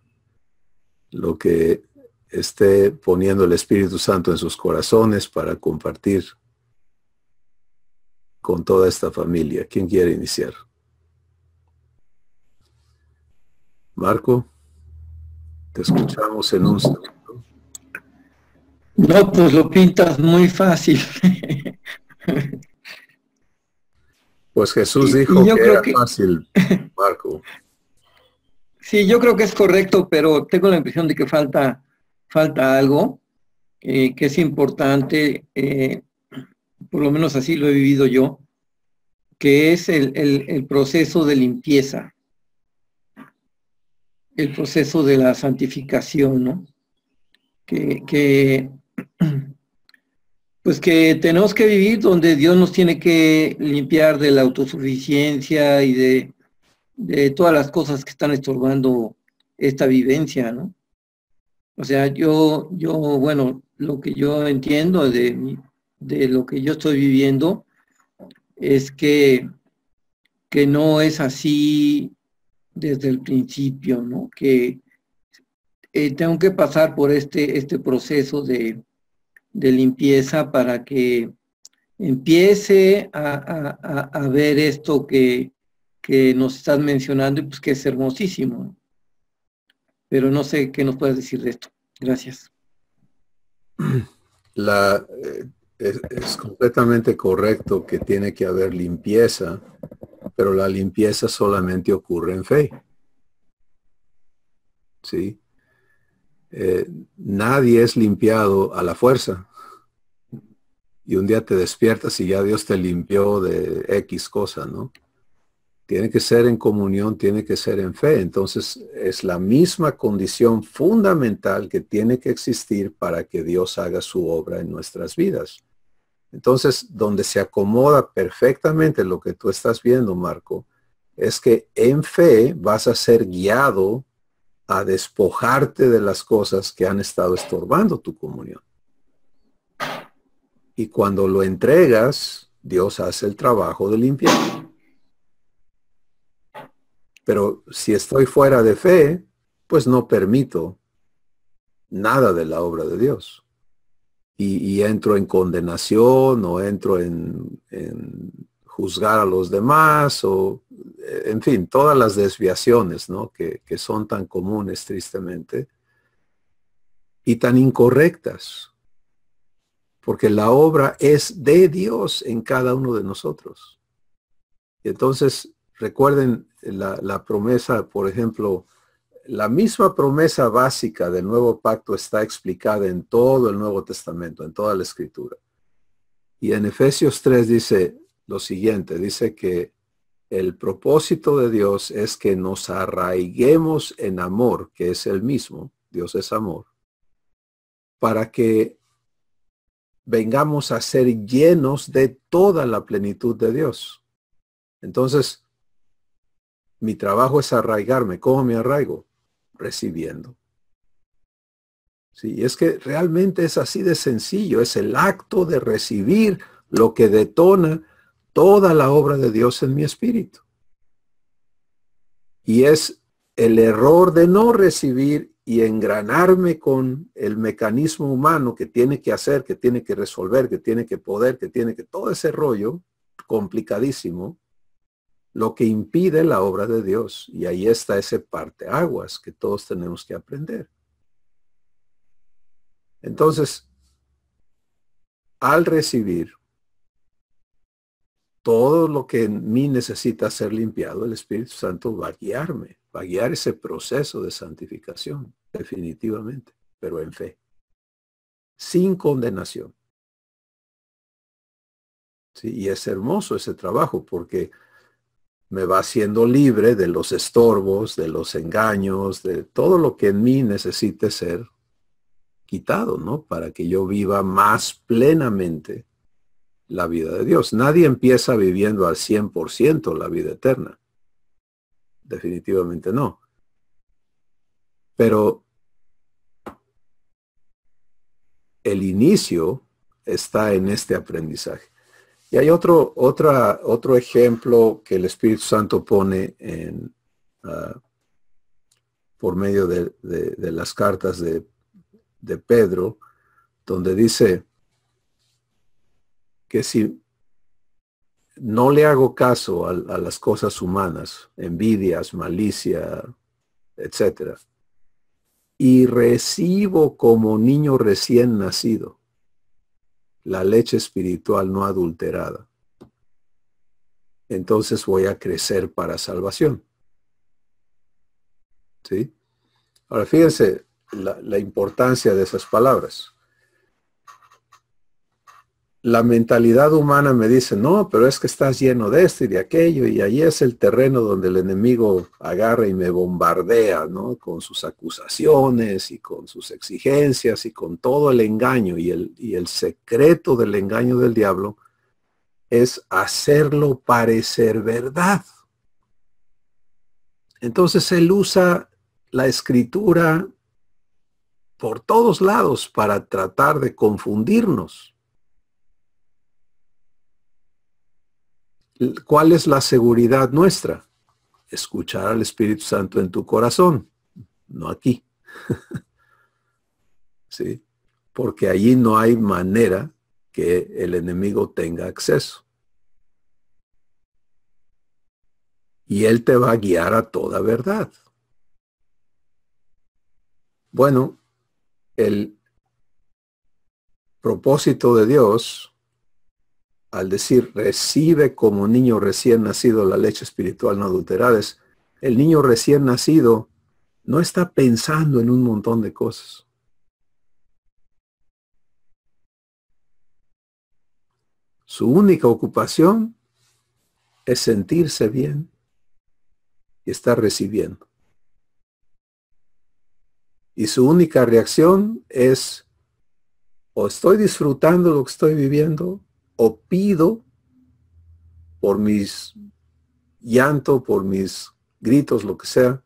lo que esté poniendo el Espíritu Santo en sus corazones para compartir con toda esta familia. ¿Quién quiere iniciar? Marco, te escuchamos en un segundo. No, pues lo pintas muy fácil. Pues Jesús dijo que era fácil, Marco. Sí, yo creo que es correcto, pero tengo la impresión de que falta algo que es importante, por lo menos así lo he vivido yo, que es el proceso de limpieza, el proceso de la santificación, ¿no? Pues que tenemos que vivir donde Dios nos tiene que limpiar de la autosuficiencia y de todas las cosas que están estorbando esta vivencia, ¿no? O sea, bueno, lo que yo entiendo de lo que yo estoy viviendo es que no es así desde el principio, ¿no? Que tengo que pasar por este proceso de limpieza para que empiece a ver esto que nos estás mencionando y pues que es hermosísimo. Pero no sé qué nos puedes decir de esto. Gracias. Es completamente correcto que tiene que haber limpieza, pero la limpieza solamente ocurre en fe. ¿Sí? Nadie es limpiado a la fuerza. Y un día te despiertas y ya Dios te limpió de X cosa, ¿no? Tiene que ser en comunión, tiene que ser en fe. Entonces es la misma condición fundamental que tiene que existir para que Dios haga su obra en nuestras vidas. Entonces, donde se acomoda perfectamente lo que tú estás viendo, Marco, es que en fe vas a ser guiado a despojarte de las cosas que han estado estorbando tu comunión. Y cuando lo entregas, Dios hace el trabajo de limpiar. Pero si estoy fuera de fe, pues no permito nada de la obra de Dios. Y entro en condenación o entro en juzgar a los demás o, en fin, todas las desviaciones, ¿no? que son tan comunes, tristemente, y tan incorrectas. Porque la obra es de Dios en cada uno de nosotros. Y entonces, recuerden la promesa, por ejemplo, la misma promesa básica del nuevo pacto está explicada en todo el Nuevo Testamento, en toda la Escritura. Y en Efesios 3 dice lo siguiente, dice que el propósito de Dios es que nos arraiguemos en amor, que es el mismo, Dios es amor, para que vengamos a ser llenos de toda la plenitud de Dios. Entonces, mi trabajo es arraigarme. ¿Cómo me arraigo? Recibiendo. Sí, y es que realmente es así de sencillo. Es el acto de recibir lo que detona toda la obra de Dios en mi espíritu. Y es el error de no recibir y engranarme con el mecanismo humano que tiene que hacer, que tiene que resolver, que tiene que poder, que tiene que... Todo ese rollo complicadísimo, lo que impide la obra de Dios. Y ahí está ese parteaguas que todos tenemos que aprender. Entonces, al recibir todo lo que en mí necesita ser limpiado, el Espíritu Santo va a guiarme, va a guiar ese proceso de santificación, definitivamente, pero en fe, sin condenación. Sí, y es hermoso ese trabajo porque me va haciendo libre de los estorbos, de los engaños, de todo lo que en mí necesite ser quitado, ¿no? Para que yo viva más plenamente la vida de Dios. Nadie empieza viviendo al 100% la vida eterna. Definitivamente no. Pero el inicio está en este aprendizaje. Y hay otro ejemplo que el Espíritu Santo pone en, por medio de las cartas de Pedro, donde dice que si no le hago caso a las cosas humanas, envidias, malicia, etcétera, y recibo como niño recién nacido la leche espiritual no adulterada, entonces voy a crecer para salvación. ¿Sí? Ahora fíjense la importancia de esas palabras. La mentalidad humana me dice, no, pero es que estás lleno de esto y de aquello, y ahí es el terreno donde el enemigo agarra y me bombardea, ¿no? Con sus acusaciones y con sus exigencias y con todo el engaño. Y el secreto del engaño del diablo es hacerlo parecer verdad. Entonces él usa la escritura por todos lados para tratar de confundirnos. ¿Cuál es la seguridad nuestra? Escuchar al Espíritu Santo en tu corazón, no aquí. ¿Sí? Porque allí no hay manera que el enemigo tenga acceso. Y él te va a guiar a toda verdad. Bueno, el propósito de Dios, al decir recibe como niño recién nacido la leche espiritual no adulterada, es el niño recién nacido no está pensando en un montón de cosas. Su única ocupación es sentirse bien y estar recibiendo. Y su única reacción es o estoy disfrutando lo que estoy viviendo o pido por mis llanto, por mis gritos, lo que sea,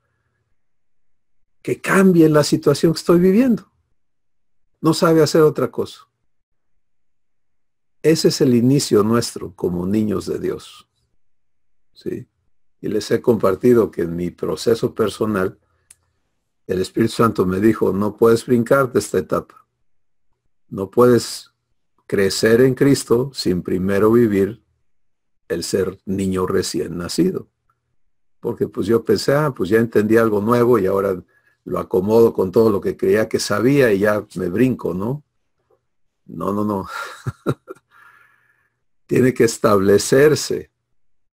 que cambie la situación que estoy viviendo. No sabe hacer otra cosa. Ese es el inicio nuestro como niños de Dios. ¿Sí? Y les he compartido que en mi proceso personal, el Espíritu Santo me dijo, no puedes brincar de esta etapa. No puedes crecer en Cristo sin primero vivir el ser niño recién nacido. Porque pues yo pensé, pues ya entendí algo nuevo y ahora lo acomodo con todo lo que creía que sabía y ya me brinco, ¿no? No. Tiene que establecerse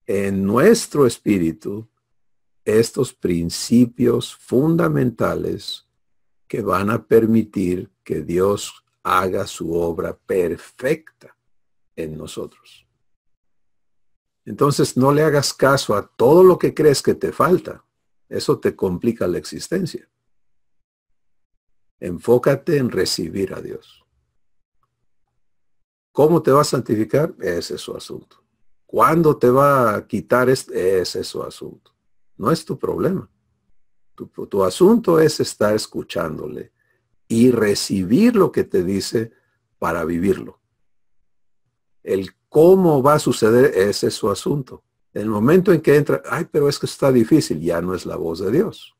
en nuestro espíritu estos principios fundamentales que van a permitir que Dios haga su obra perfecta en nosotros. Entonces no le hagas caso a todo lo que crees que te falta. Eso te complica la existencia. Enfócate en recibir a Dios. ¿Cómo te va a santificar? Ese es su asunto. ¿Cuándo te va a quitar? Ese es su asunto. No es tu problema. Tu asunto es estar escuchándole y recibir lo que te dice para vivirlo. El cómo va a suceder, ese es su asunto. El momento en que entra, ay, pero es que está difícil, ya no es la voz de Dios.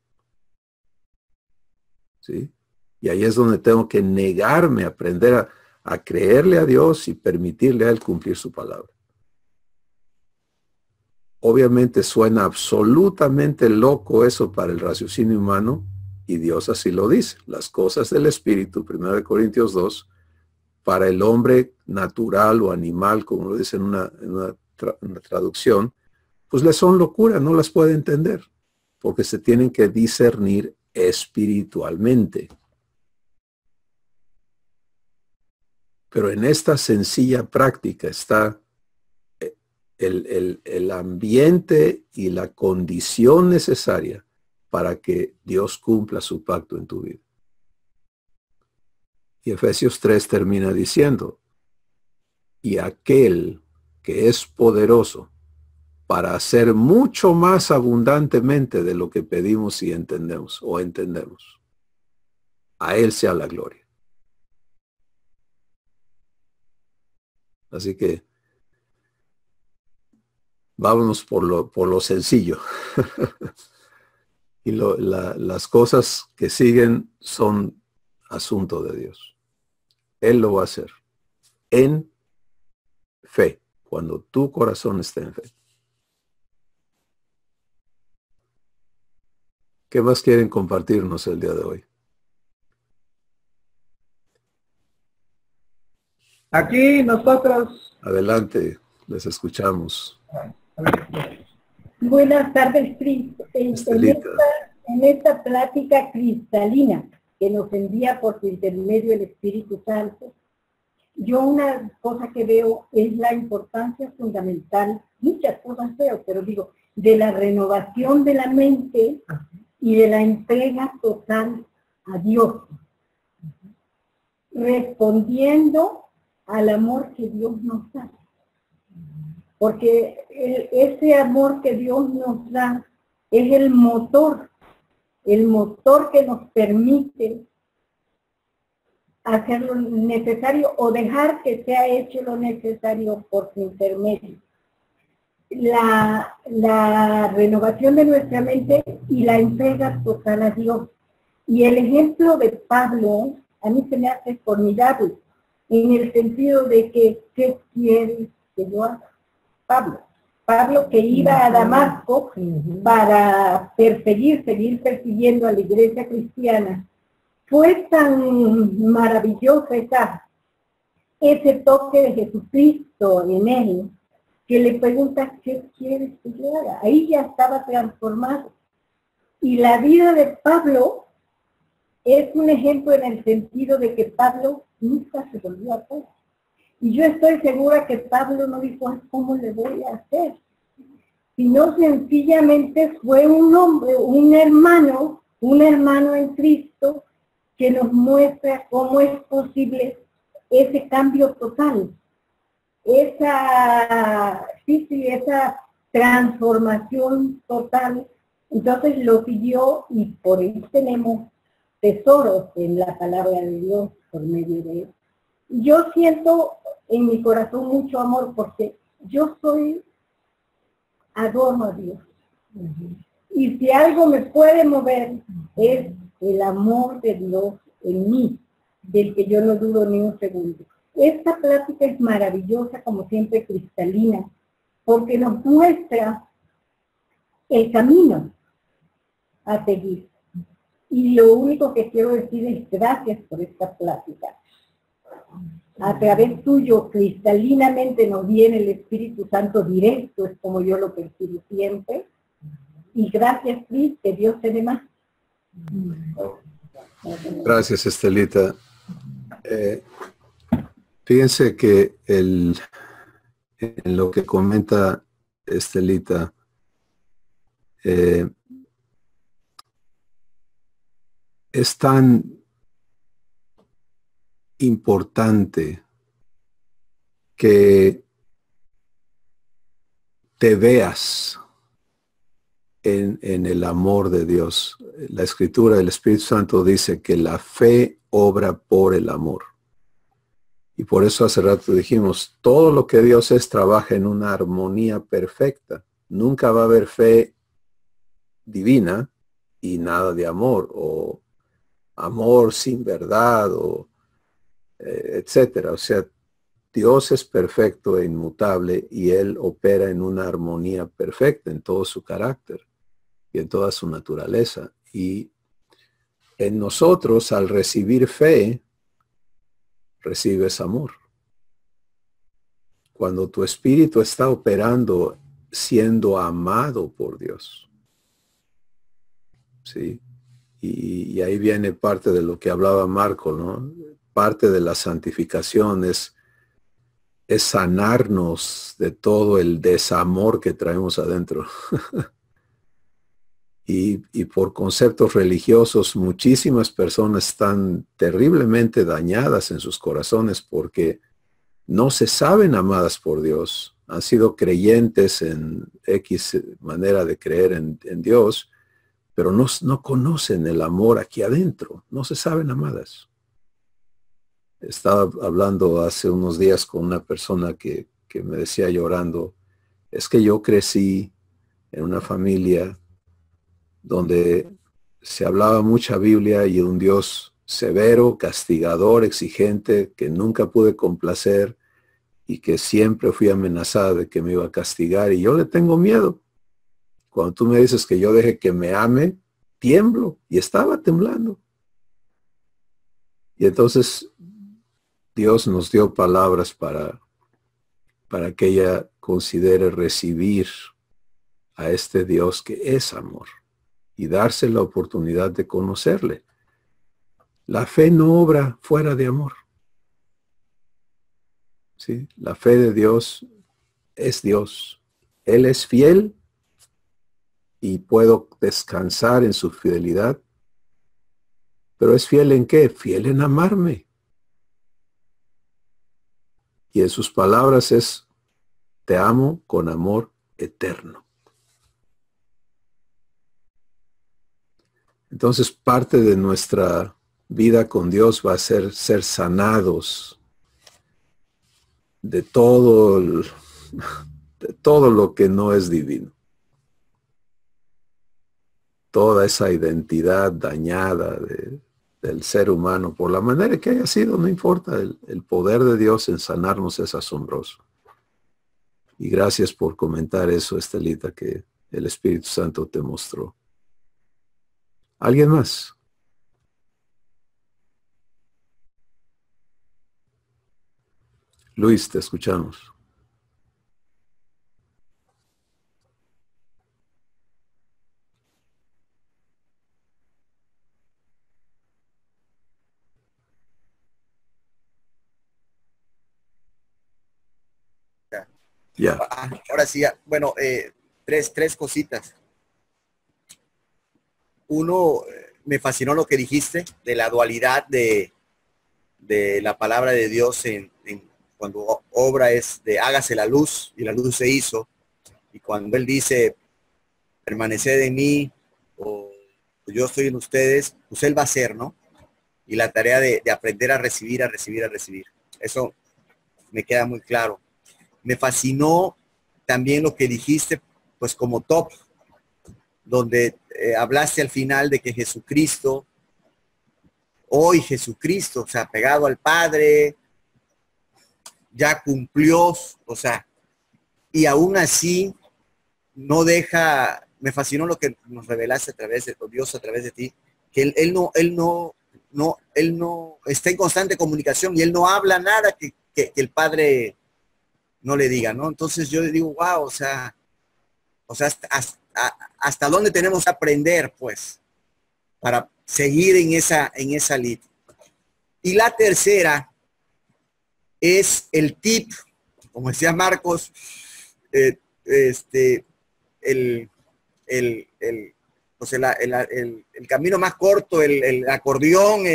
¿Sí? Y ahí es donde tengo que negarme, aprender a creerle a Dios y permitirle a Él cumplir su palabra. Obviamente suena absolutamente loco eso para el raciocinio humano, y Dios así lo dice. Las cosas del Espíritu, 1 Corintios 2, para el hombre natural o animal, como lo dice en una traducción, pues le son locura, no las puede entender, porque se tienen que discernir espiritualmente. Pero en esta sencilla práctica está el ambiente y la condición necesaria para que Dios cumpla su pacto en tu vida. Y Efesios 3 termina diciendo, y aquel que es poderoso para hacer mucho más abundantemente de lo que pedimos y entendemos, a Él sea la gloria. Así que vámonos por lo sencillo. Y las cosas que siguen son asunto de Dios. Él lo va a hacer en fe, cuando tu corazón esté en fe. ¿Qué más quieren compartirnos el día de hoy? Aquí nosotros. Adelante, les escuchamos. Buenas tardes, Cris. En esta plática cristalina que nos envía por su intermedio el Espíritu Santo, yo una cosa que veo es la importancia fundamental, muchas cosas veo, pero digo, de la renovación de la mente y de la entrega total a Dios, respondiendo al amor que Dios nos da. Porque ese amor que Dios nos da es el motor que nos permite hacer lo necesario o dejar que sea hecho lo necesario por su intermedio. La renovación de nuestra mente y la entrega total a Dios. Y el ejemplo de Pablo a mí se me hace formidable, en el sentido de que, ¿qué quieres que yo haga? Pablo que iba a Damasco para seguir persiguiendo a la iglesia cristiana. Fue tan maravilloso ese toque de Jesucristo en él, que le pregunta, ¿qué quieres que yo haga? Ahí ya estaba transformado. Y la vida de Pablo es un ejemplo en el sentido de que Pablo nunca se volvió a hacer. Y yo estoy segura que Pablo no dijo, ¿cómo le voy a hacer? Sino sencillamente fue un hombre, un hermano en Cristo, que nos muestra cómo es posible ese cambio total, esa transformación total. Entonces lo siguió y por eso tenemos tesoros en la palabra de Dios por medio de él. Yo siento en mi corazón mucho amor porque yo adoro a Dios. Y si algo me puede mover es el amor de Dios en mí, del que yo no dudo ni un segundo. Esta plática es maravillosa, como siempre cristalina, porque nos muestra el camino a seguir. Y lo único que quiero decir es gracias por esta plática. a través tuyo, cristalinamente nos viene el Espíritu Santo directo, es como yo lo percibo siempre. Y gracias, Cris, que Dios te dé más. Gracias, Estelita. Fíjense que en lo que comenta Estelita, es tan importante que te veas en el amor de Dios. La Escritura, el Espíritu Santo dice que la fe obra por el amor. Y por eso hace rato dijimos, todo lo que Dios es trabaja en una armonía perfecta. Nunca va a haber fe divina y nada de amor, o amor sin verdad, o etcétera. O sea, Dios es perfecto e inmutable y Él opera en una armonía perfecta en todo su carácter y en toda su naturaleza. Y en nosotros, al recibir fe, recibes amor. Cuando tu espíritu está operando siendo amado por Dios. ¿Sí? Y ahí viene parte de lo que hablaba Marco, ¿no? Parte de la santificación es sanarnos de todo el desamor que traemos adentro. Y por conceptos religiosos, muchísimas personas están terriblemente dañadas en sus corazones porque no se saben amadas por Dios. Han sido creyentes en X manera de creer en Dios, pero no conocen el amor aquí adentro. No se saben amadas. Estaba hablando hace unos días con una persona que me decía llorando, es que yo crecí en una familia donde se hablaba mucha Biblia y un Dios severo, castigador, exigente, que nunca pude complacer y que siempre fui amenazada de que me iba a castigar y yo le tengo miedo. Cuando tú me dices que yo deje que me ame, tiemblo y estaba temblando. Y entonces Dios nos dio palabras para que ella considere recibir a este Dios que es amor y darse la oportunidad de conocerle. La fe no obra fuera de amor. ¿Sí? La fe de Dios es Dios. Él es fiel y puedo descansar en su fidelidad. ¿Pero es fiel en qué? Fiel en amarme. Y en sus palabras es, te amo con amor eterno. Entonces parte de nuestra vida con Dios va a ser sanados de todo lo que no es divino. Toda esa identidad dañada del ser humano, por la manera que haya sido, no importa. El poder de Dios en sanarnos es asombroso. Y gracias por comentar eso, Estelita, que el Espíritu Santo te mostró. ¿Alguien más? Luis, te escuchamos. Ya. Ahora sí, bueno, tres cositas. Uno, me fascinó lo que dijiste de la dualidad de la palabra de Dios cuando obra es de hágase la luz y la luz se hizo. Y cuando Él dice permaneced en mí o yo estoy en ustedes, pues Él va a hacer, ¿no? Y la tarea de aprender a recibir, a recibir, a recibir. Eso me queda muy claro. Me fascinó también lo que dijiste, pues como top, donde hablaste al final de que Jesucristo, hoy Jesucristo, o sea, pegado al Padre, ya cumplió, o sea, y aún así no deja, me fascinó lo que nos revelaste a través de Dios, a través de ti, que él no él no está en constante comunicación y él no habla nada que el Padre no le diga, ¿no? Entonces yo digo, wow, o sea, hasta dónde tenemos que aprender, pues, para seguir en esa lid. Y la tercera es el tip, como decía Marcos, el camino más corto, el acordeón,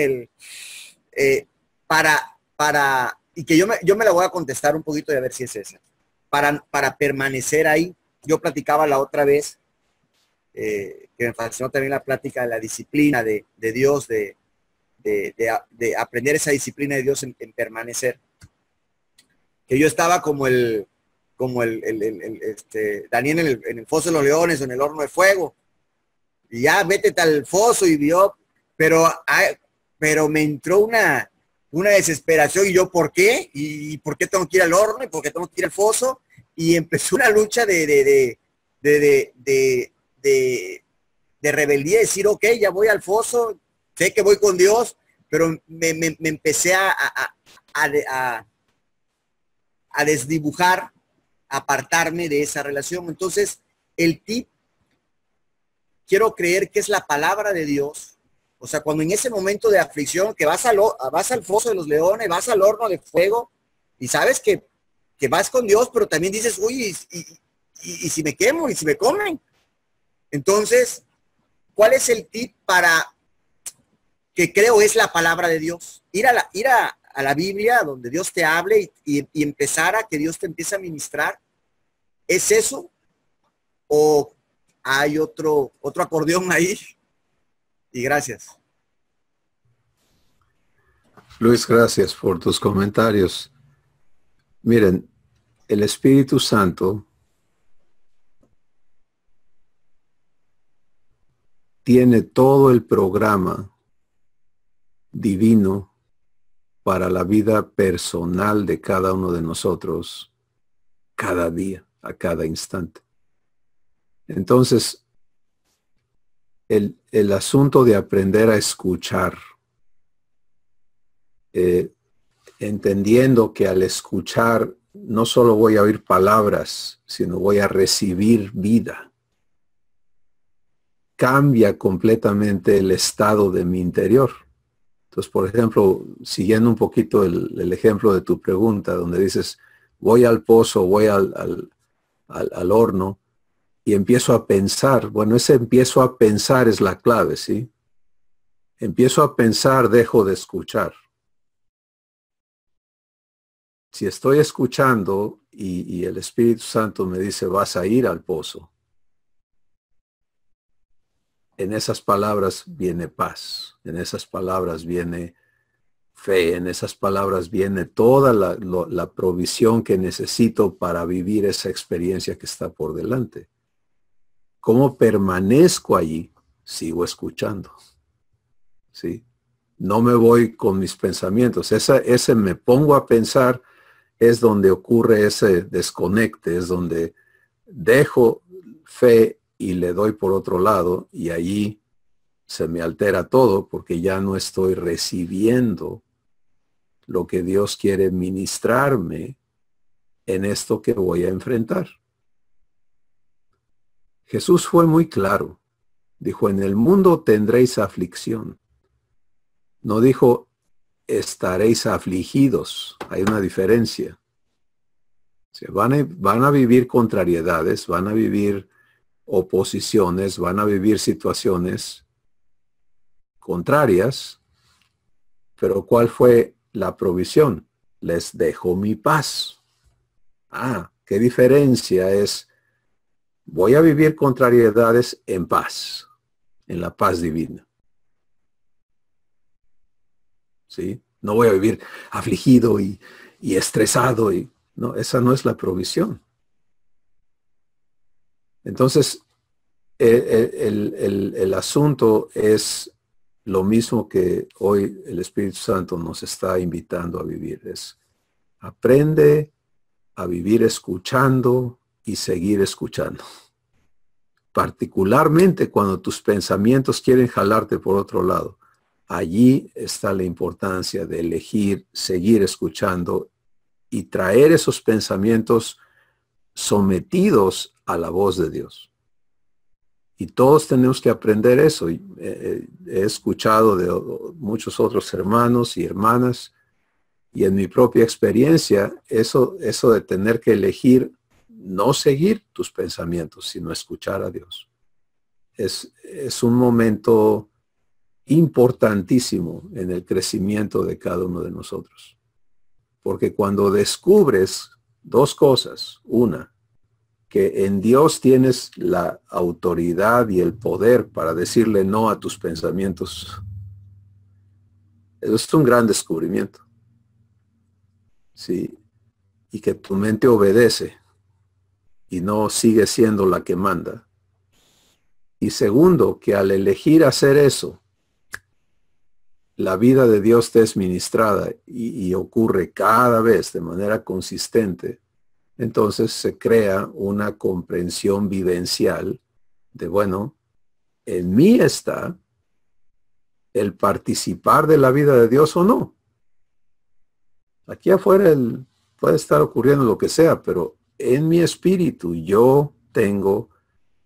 y que yo me la voy a contestar un poquito y a ver si es esa. Para permanecer ahí, yo platicaba la otra vez, que me fascinó también la plática de la disciplina de Dios, de aprender esa disciplina de Dios en permanecer. Que yo estaba como Daniel en el foso de los leones o en el horno de fuego. Y ya vete al foso y vio, pero me entró una desesperación. ¿Y yo por qué? ¿Y por qué tengo que ir al horno? ¿Y por qué tengo que ir al foso? Y empezó una lucha de rebeldía, decir, ok, ya voy al foso, sé que voy con Dios, pero me empecé a desdibujar, a apartarme de esa relación. Entonces, el tip, quiero creer que es la palabra de Dios. O sea, cuando en ese momento de aflicción, que vas al foso de los leones, vas al horno de fuego, y sabes que vas con Dios, pero también dices, uy, y si me quemo, y si me comen. Entonces, ¿cuál es el tip para que creo es la palabra de Dios? Ir a la Biblia, donde Dios te hable y empezar a que Dios te empiece a ministrar. ¿Es eso? ¿O hay otro acordeón ahí? Y gracias. Luis, gracias por tus comentarios. Miren, el Espíritu Santo tiene todo el programa divino para la vida personal de cada uno de nosotros, cada día, a cada instante. Entonces, el asunto de aprender a escuchar, entendiendo que al escuchar no solo voy a oír palabras, sino voy a recibir vida, cambia completamente el estado de mi interior. Entonces, por ejemplo, siguiendo un poquito el ejemplo de tu pregunta, donde dices, voy al pozo, voy al horno, y empiezo a pensar. Bueno, ese empiezo a pensar es la clave, ¿sí? Empiezo a pensar, dejo de escuchar. Si estoy escuchando y el Espíritu Santo me dice, vas a ir al pozo, en esas palabras viene paz, en esas palabras viene fe, en esas palabras viene toda la provisión que necesito para vivir esa experiencia que está por delante. ¿Cómo permanezco allí? Sigo escuchando. ¿Sí? No me voy con mis pensamientos. Ese me pongo a pensar es donde ocurre ese desconecte, es donde dejo fe y le doy por otro lado, y allí se me altera todo porque ya no estoy recibiendo lo que Dios quiere ministrarme en esto que voy a enfrentar. Jesús fue muy claro. Dijo, en el mundo tendréis aflicción. No dijo, estaréis afligidos. Hay una diferencia. Van a vivir contrariedades, van a vivir oposiciones, van a vivir situaciones contrarias, pero ¿cuál fue la provisión? Les dejo mi paz. ¿Qué diferencia es? Voy a vivir contrariedades en paz, en la paz divina. ¿Sí? No voy a vivir afligido y estresado. No, esa no es la provisión. Entonces, el asunto es lo mismo que hoy el Espíritu Santo nos está invitando a vivir. Es aprende a vivir escuchando y seguir escuchando. Particularmente cuando tus pensamientos quieren jalarte por otro lado. Allí está la importancia de elegir, seguir escuchando y traer esos pensamientos sometidos a la voz de Dios. Y todos tenemos que aprender eso. He escuchado de muchos otros hermanos y hermanas, y en mi propia experiencia, eso de tener que elegir no seguir tus pensamientos, sino escuchar a Dios. Es un momento importantísimo en el crecimiento de cada uno de nosotros. Porque cuando descubres dos cosas, una, que en Dios tienes la autoridad y el poder para decirle no a tus pensamientos, eso es un gran descubrimiento. Sí, y que tu mente obedece y no sigue siendo la que manda. Y segundo, que al elegir hacer eso, la vida de Dios te es ministrada y ocurre cada vez de manera consistente. Entonces se crea una comprensión vivencial de, bueno, en mí está el participar de la vida de Dios o no. Aquí afuera puede estar ocurriendo lo que sea, pero en mi espíritu yo tengo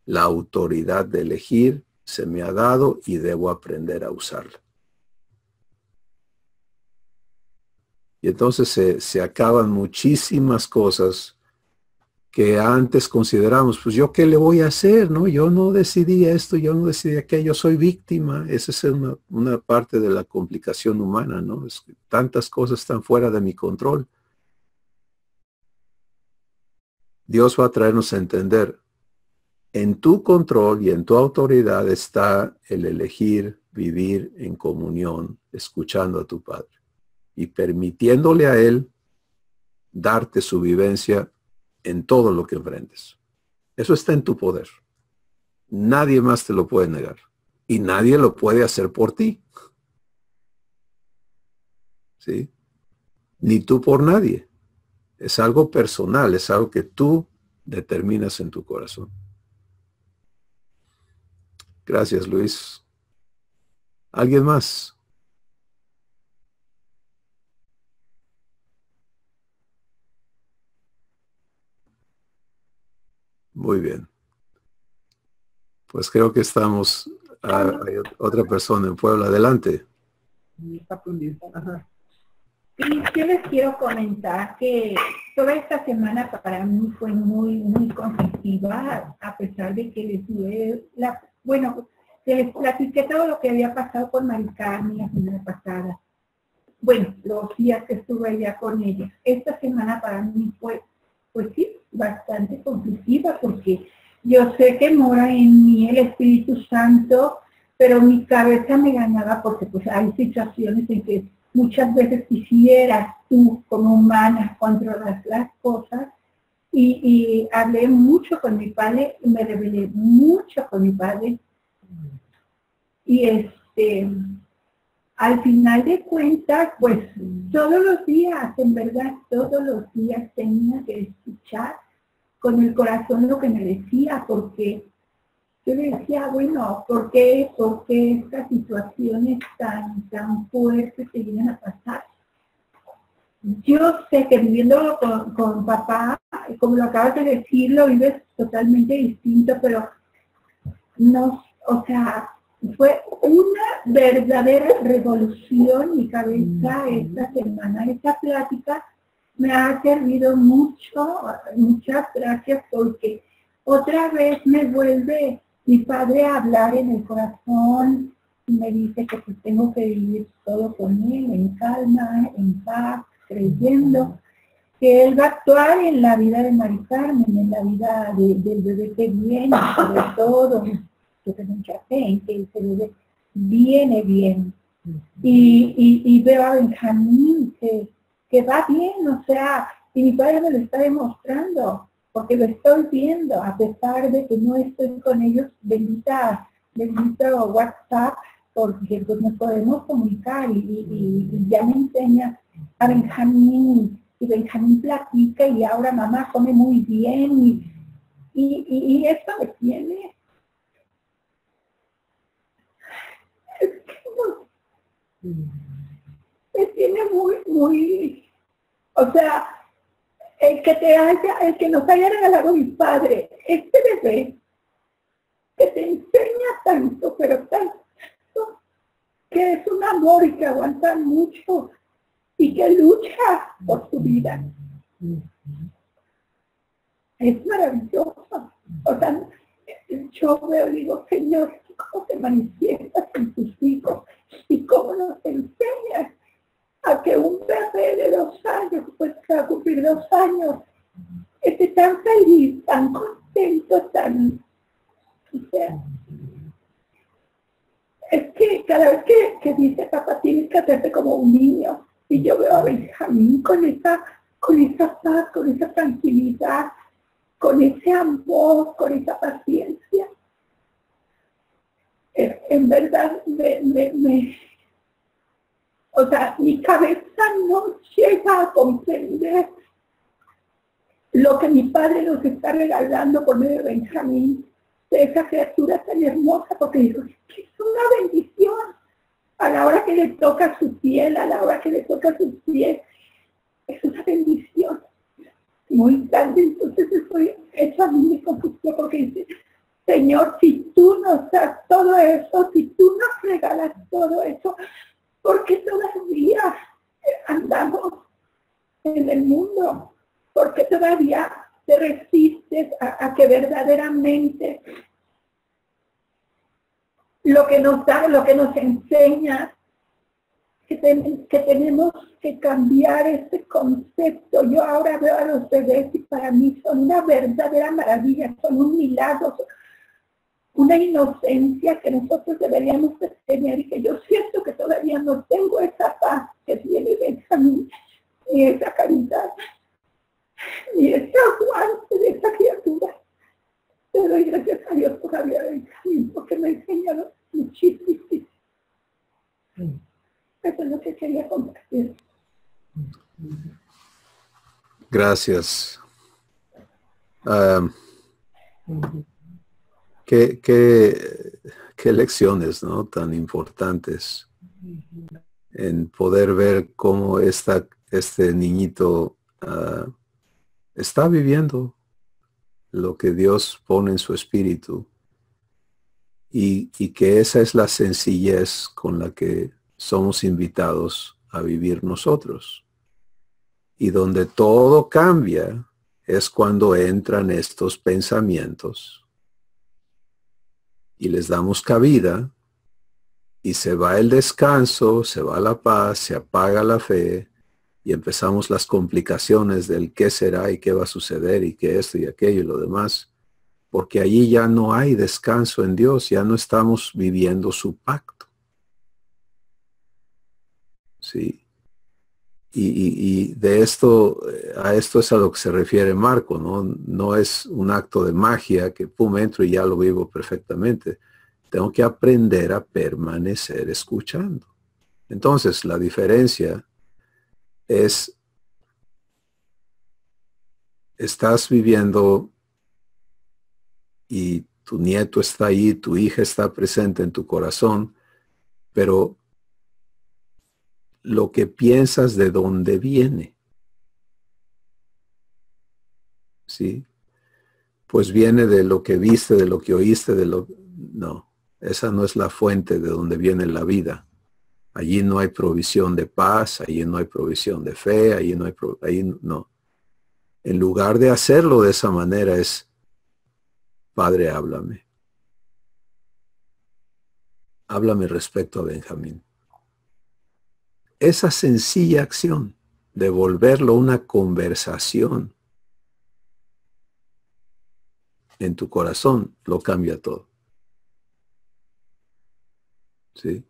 la autoridad de elegir, se me ha dado y debo aprender a usarla. Y entonces se acaban muchísimas cosas que antes consideramos, pues yo qué le voy a hacer, ¿no? Yo no decidí esto, yo no decidí aquello, soy víctima. Esa es una parte de la complicación humana, ¿no? Es que tantas cosas están fuera de mi control. Dios va a traernos a entender, en tu control y en tu autoridad está el elegir vivir en comunión, escuchando a tu Padre y permitiéndole a Él darte su vivencia en todo lo que enfrentes. Eso está en tu poder. Nadie más te lo puede negar. Y nadie lo puede hacer por ti. ¿Sí? Ni tú por nadie. Es algo personal, es algo que tú determinas en tu corazón. Gracias, Luis. ¿Alguien más? Muy bien. Pues creo que estamos... hay otra persona en Puebla. Adelante. Ajá. Sí, yo les quiero comentar que toda esta semana para mí fue muy conflictiva, a pesar de que les dio les platiqué todo lo que había pasado con Mari Carmen la semana pasada. Bueno, los días que estuve allá con ella. Esta semana para mí fue, pues sí, bastante conflictiva, porque yo sé que mora en mí el Espíritu Santo, pero mi cabeza me ganaba porque pues hay situaciones en que muchas veces quisieras tú como humana controlar las cosas y hablé mucho con mi padre y me rebelé mucho con mi padre y al final de cuentas pues todos los días, en verdad todos los días tenía que escuchar con el corazón lo que me decía, porque yo le decía, bueno, ¿por qué estas situaciones tan fuertes se vienen a pasar? Yo sé que viviéndolo con papá, como lo acabas de decir, lo vives totalmente distinto, pero no, o sea, fue una verdadera revolución en mi cabeza esta semana. Esta plática me ha servido mucho, muchas gracias, porque otra vez me vuelve mi padre a hablar en el corazón y me dice que pues tengo que vivir todo con él, en calma, en paz, creyendo que él va a actuar en la vida de Mari Carmen, en la vida del bebé que viene, sobre todo, yo tengo mucha fe en que ese bebé viene bien. Y veo a Benjamín que va bien, o sea, y mi padre me lo está demostrando, porque lo estoy viendo, a pesar de que no estoy con ellos, bendito WhatsApp, porque pues nos podemos comunicar y ya me enseña a Benjamín, y Benjamín platica y ahora mamá come muy bien y esto me tiene. Me tiene muy, o sea, el que nos haya regalado mi padre, este bebé, que te enseña tanto, pero tanto, que es un amor y que aguanta mucho y que lucha por su vida. Es maravilloso. O sea, yo veo y digo, Señor, ¿cómo te manifiestas en tus hijos? Y cómo nos enseñas a que un bebé de 2 años, pues va a cumplir 2 años, esté tan feliz, tan contento, tan... O sea, es que cada vez que dice papá, tienes que hacerte como un niño. Y yo veo a Benjamín con esa paz, con esa tranquilidad, con ese amor, con esa paciencia. En verdad, o sea, mi cabeza no llega a comprender lo que mi padre nos está regalando por medio de Benjamín, de esa criatura tan hermosa, porque digo, que es una bendición. A la hora que le toca su piel, a la hora que le toca su piel, es una bendición muy grande. Entonces eso a mí me confundió, porque dice, Señor, si tú nos das todo eso, si tú nos regalas todo eso, ¿por qué todavía andamos en el mundo? ¿Por qué todavía te resistes a que verdaderamente lo que nos da, lo que nos enseña, que tenemos que cambiar ese concepto? Yo ahora veo a los bebés y para mí son una verdadera maravilla, son un milagro, una inocencia que nosotros deberíamos tener y que yo siento que todavía no tengo esa paz que tiene Benjamín, ni esa caridad, ni ese aguante de esa criatura. Te doy gracias a Dios por la vida de Benjamín, porque me ha enseñado muchísimo. Eso es lo que quería compartir. Gracias. Qué lecciones, ¿no? Tan importantes en poder ver cómo este niñito está viviendo lo que Dios pone en su espíritu y que esa es la sencillez con la que somos invitados a vivir nosotros. Y donde todo cambia es cuando entran estos pensamientos y les damos cabida y se va el descanso, se va la paz, se apaga la fe y empezamos las complicaciones del qué será y qué va a suceder y qué esto y aquello y lo demás, porque allí ya no hay descanso en Dios, ya no estamos viviendo su pacto. Sí. Y de esto, a esto es a lo que se refiere Marco, ¿no? No es un acto de magia que pum, entro y ya lo vivo perfectamente. Tengo que aprender a permanecer escuchando. Entonces, la diferencia es, estás viviendo y tu nieto está ahí, tu hija está presente en tu corazón, pero lo que piensas de dónde viene, ¿sí? Pues viene de lo que viste, de lo que oíste, No, esa no es la fuente de donde viene la vida. Allí no hay provisión de paz, allí no hay provisión de fe, allí no. En lugar de hacerlo de esa manera es, Padre, háblame. Háblame respecto a Benjamín. Esa sencilla acción de volverlo una conversación en tu corazón lo cambia todo. ¿Sí?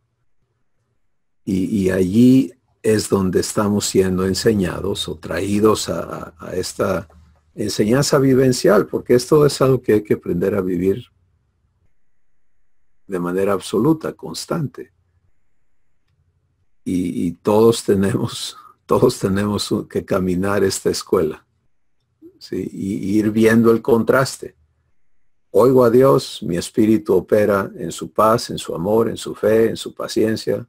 Y allí es donde estamos siendo enseñados o traídos a esta enseñanza vivencial, porque esto es algo que hay que aprender a vivir de manera absoluta, constante. Y todos tenemos que caminar esta escuela, ¿sí? Y ir viendo el contraste. Oigo a Dios, mi espíritu opera en su paz, en su amor, en su fe, en su paciencia.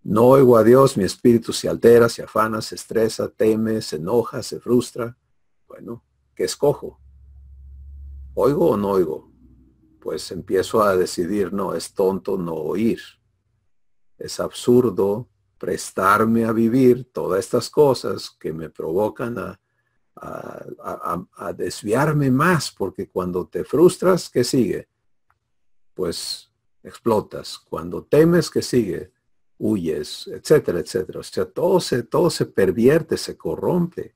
No oigo a Dios, mi espíritu se altera, se afana, se estresa, teme, se enoja, se frustra. Bueno, ¿qué escojo? ¿Oigo o no oigo? Pues empiezo a decidir, no, es tonto no oír. Es absurdo prestarme a vivir todas estas cosas que me provocan a desviarme más, porque cuando te frustras, ¿qué sigue? Pues explotas. Cuando temes, ¿qué sigue? Huyes, etcétera, etcétera. O sea, todo se pervierte, se corrompe.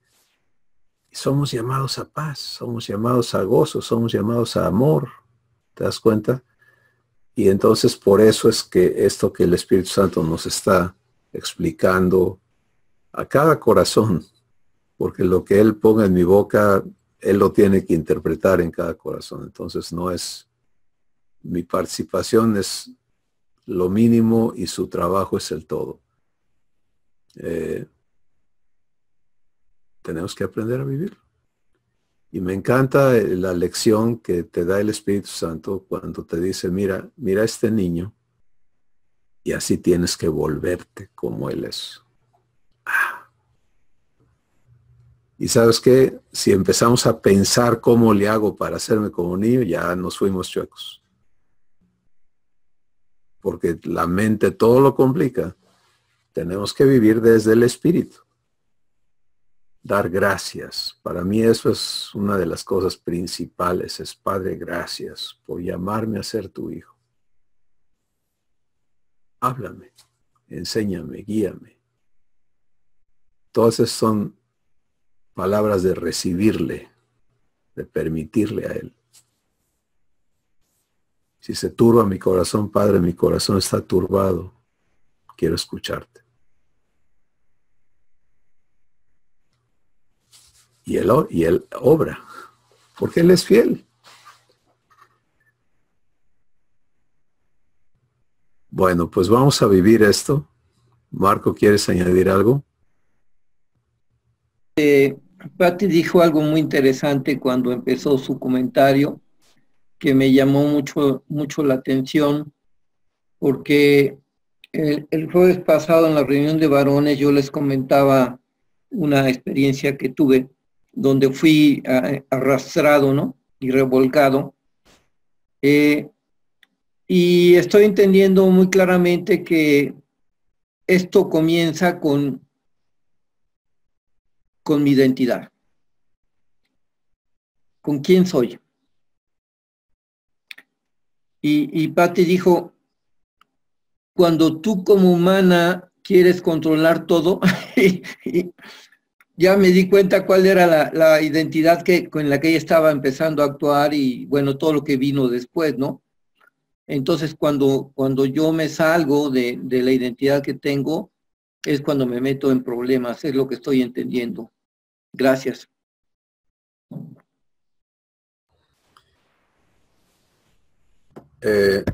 Y somos llamados a paz, somos llamados a gozo, somos llamados a amor. ¿Te das cuenta? Y entonces por eso es que esto que el Espíritu Santo nos está explicando a cada corazón, porque lo que Él ponga en mi boca, Él lo tiene que interpretar en cada corazón. Entonces no es, mi participación es lo mínimo y su trabajo es el todo. Tenemos que aprender a vivir. Y me encanta la lección que te da el Espíritu Santo cuando te dice, mira a este niño y así tienes que volverte como Él es. Y sabes qué, si empezamos a pensar cómo le hago para hacerme como un niño, ya nos fuimos chuecos. Porque la mente todo lo complica. Tenemos que vivir desde el Espíritu. Dar gracias. Para mí eso es una de las cosas principales. Es, Padre, gracias por llamarme a ser tu hijo. Háblame, enséñame, guíame. Todas esas son palabras de recibirle, de permitirle a Él. Si se turba mi corazón, Padre, mi corazón está turbado. Quiero escucharte. Y él obra, porque Él es fiel. Bueno, pues vamos a vivir esto. Marco, ¿quieres añadir algo? Patti dijo algo muy interesante cuando empezó su comentario, que me llamó mucho la atención, porque el jueves pasado en la reunión de varones yo les comentaba una experiencia que tuve, donde fui arrastrado, ¿no? Y revolcado. Y estoy entendiendo muy claramente que esto comienza con mi identidad. ¿Con quién soy? Y Patti dijo, cuando tú como humana quieres controlar todo, y ya me di cuenta cuál era la identidad con la que ella estaba empezando a actuar y bueno, todo lo que vino después, ¿no? Entonces, cuando yo me salgo de la identidad que tengo, es cuando me meto en problemas, es lo que estoy entendiendo. Gracias.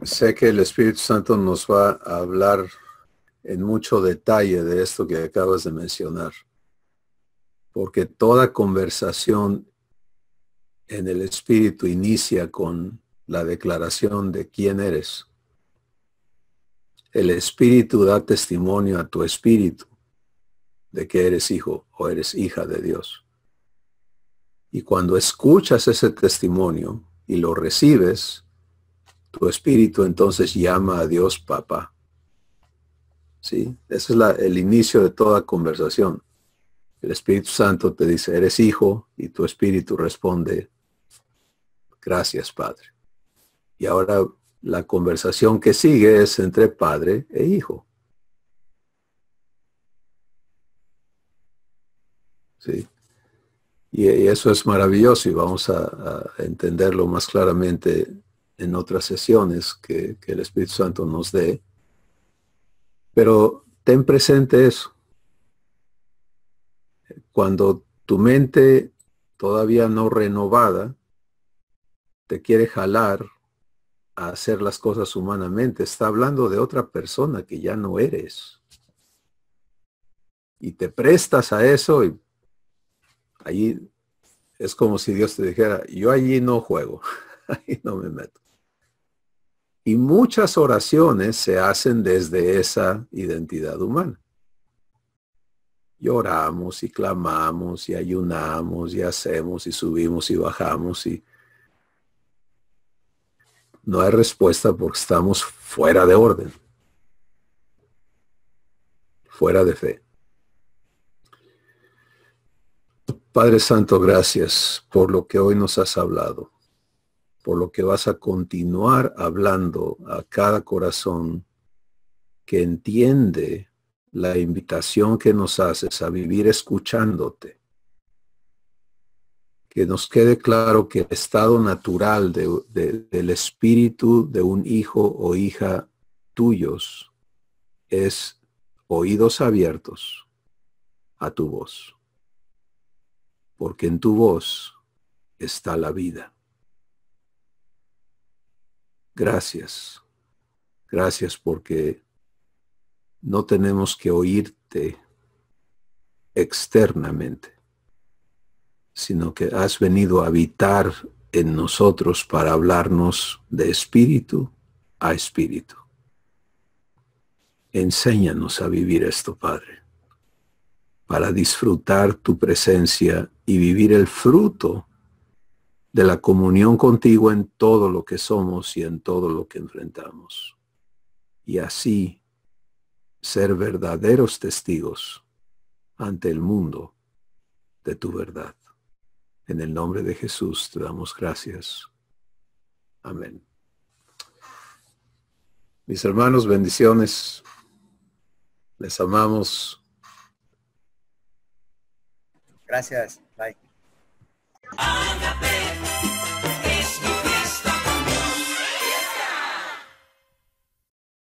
Sé que el Espíritu Santo nos va a hablar en mucho detalle de esto que acabas de mencionar, porque toda conversación en el Espíritu inicia con la declaración de quién eres. El Espíritu da testimonio a tu espíritu de que eres hijo o eres hija de Dios. Y cuando escuchas ese testimonio y lo recibes, tu espíritu entonces llama a Dios papá. ¿Sí? Ese es el inicio de toda conversación. El Espíritu Santo te dice, eres hijo, y tu espíritu responde, gracias, Padre. Y ahora la conversación que sigue es entre padre e hijo. ¿Sí? Y eso es maravilloso y vamos a entenderlo más claramente en otras sesiones que el Espíritu Santo nos dé. Pero ten presente eso. Cuando tu mente todavía no renovada te quiere jalar a hacer las cosas humanamente, está hablando de otra persona que ya no eres. Y te prestas a eso y allí es como si Dios te dijera, yo allí no juego, ahí no me meto. Y muchas oraciones se hacen desde esa identidad humana. Lloramos y clamamos y ayunamos y hacemos y subimos y bajamos y no hay respuesta porque estamos fuera de orden, fuera de fe. Padre Santo, gracias por lo que hoy nos has hablado, por lo que vas a continuar hablando a cada corazón que entiende la invitación que nos haces a vivir escuchándote. Que nos quede claro que el estado natural del espíritu de un hijo o hija tuyos es oídos abiertos a tu voz. Porque en tu voz está la vida. Gracias. Gracias porque no tenemos que oírte externamente, sino que has venido a habitar en nosotros para hablarnos de espíritu a espíritu. Enséñanos a vivir esto, Padre, para disfrutar tu presencia y vivir el fruto de la comunión contigo en todo lo que somos y en todo lo que enfrentamos. Y así ser verdaderos testigos ante el mundo de tu verdad. En el nombre de Jesús te damos gracias. Amén. Mis hermanos, bendiciones. Les amamos. Gracias. Bye. Ágape.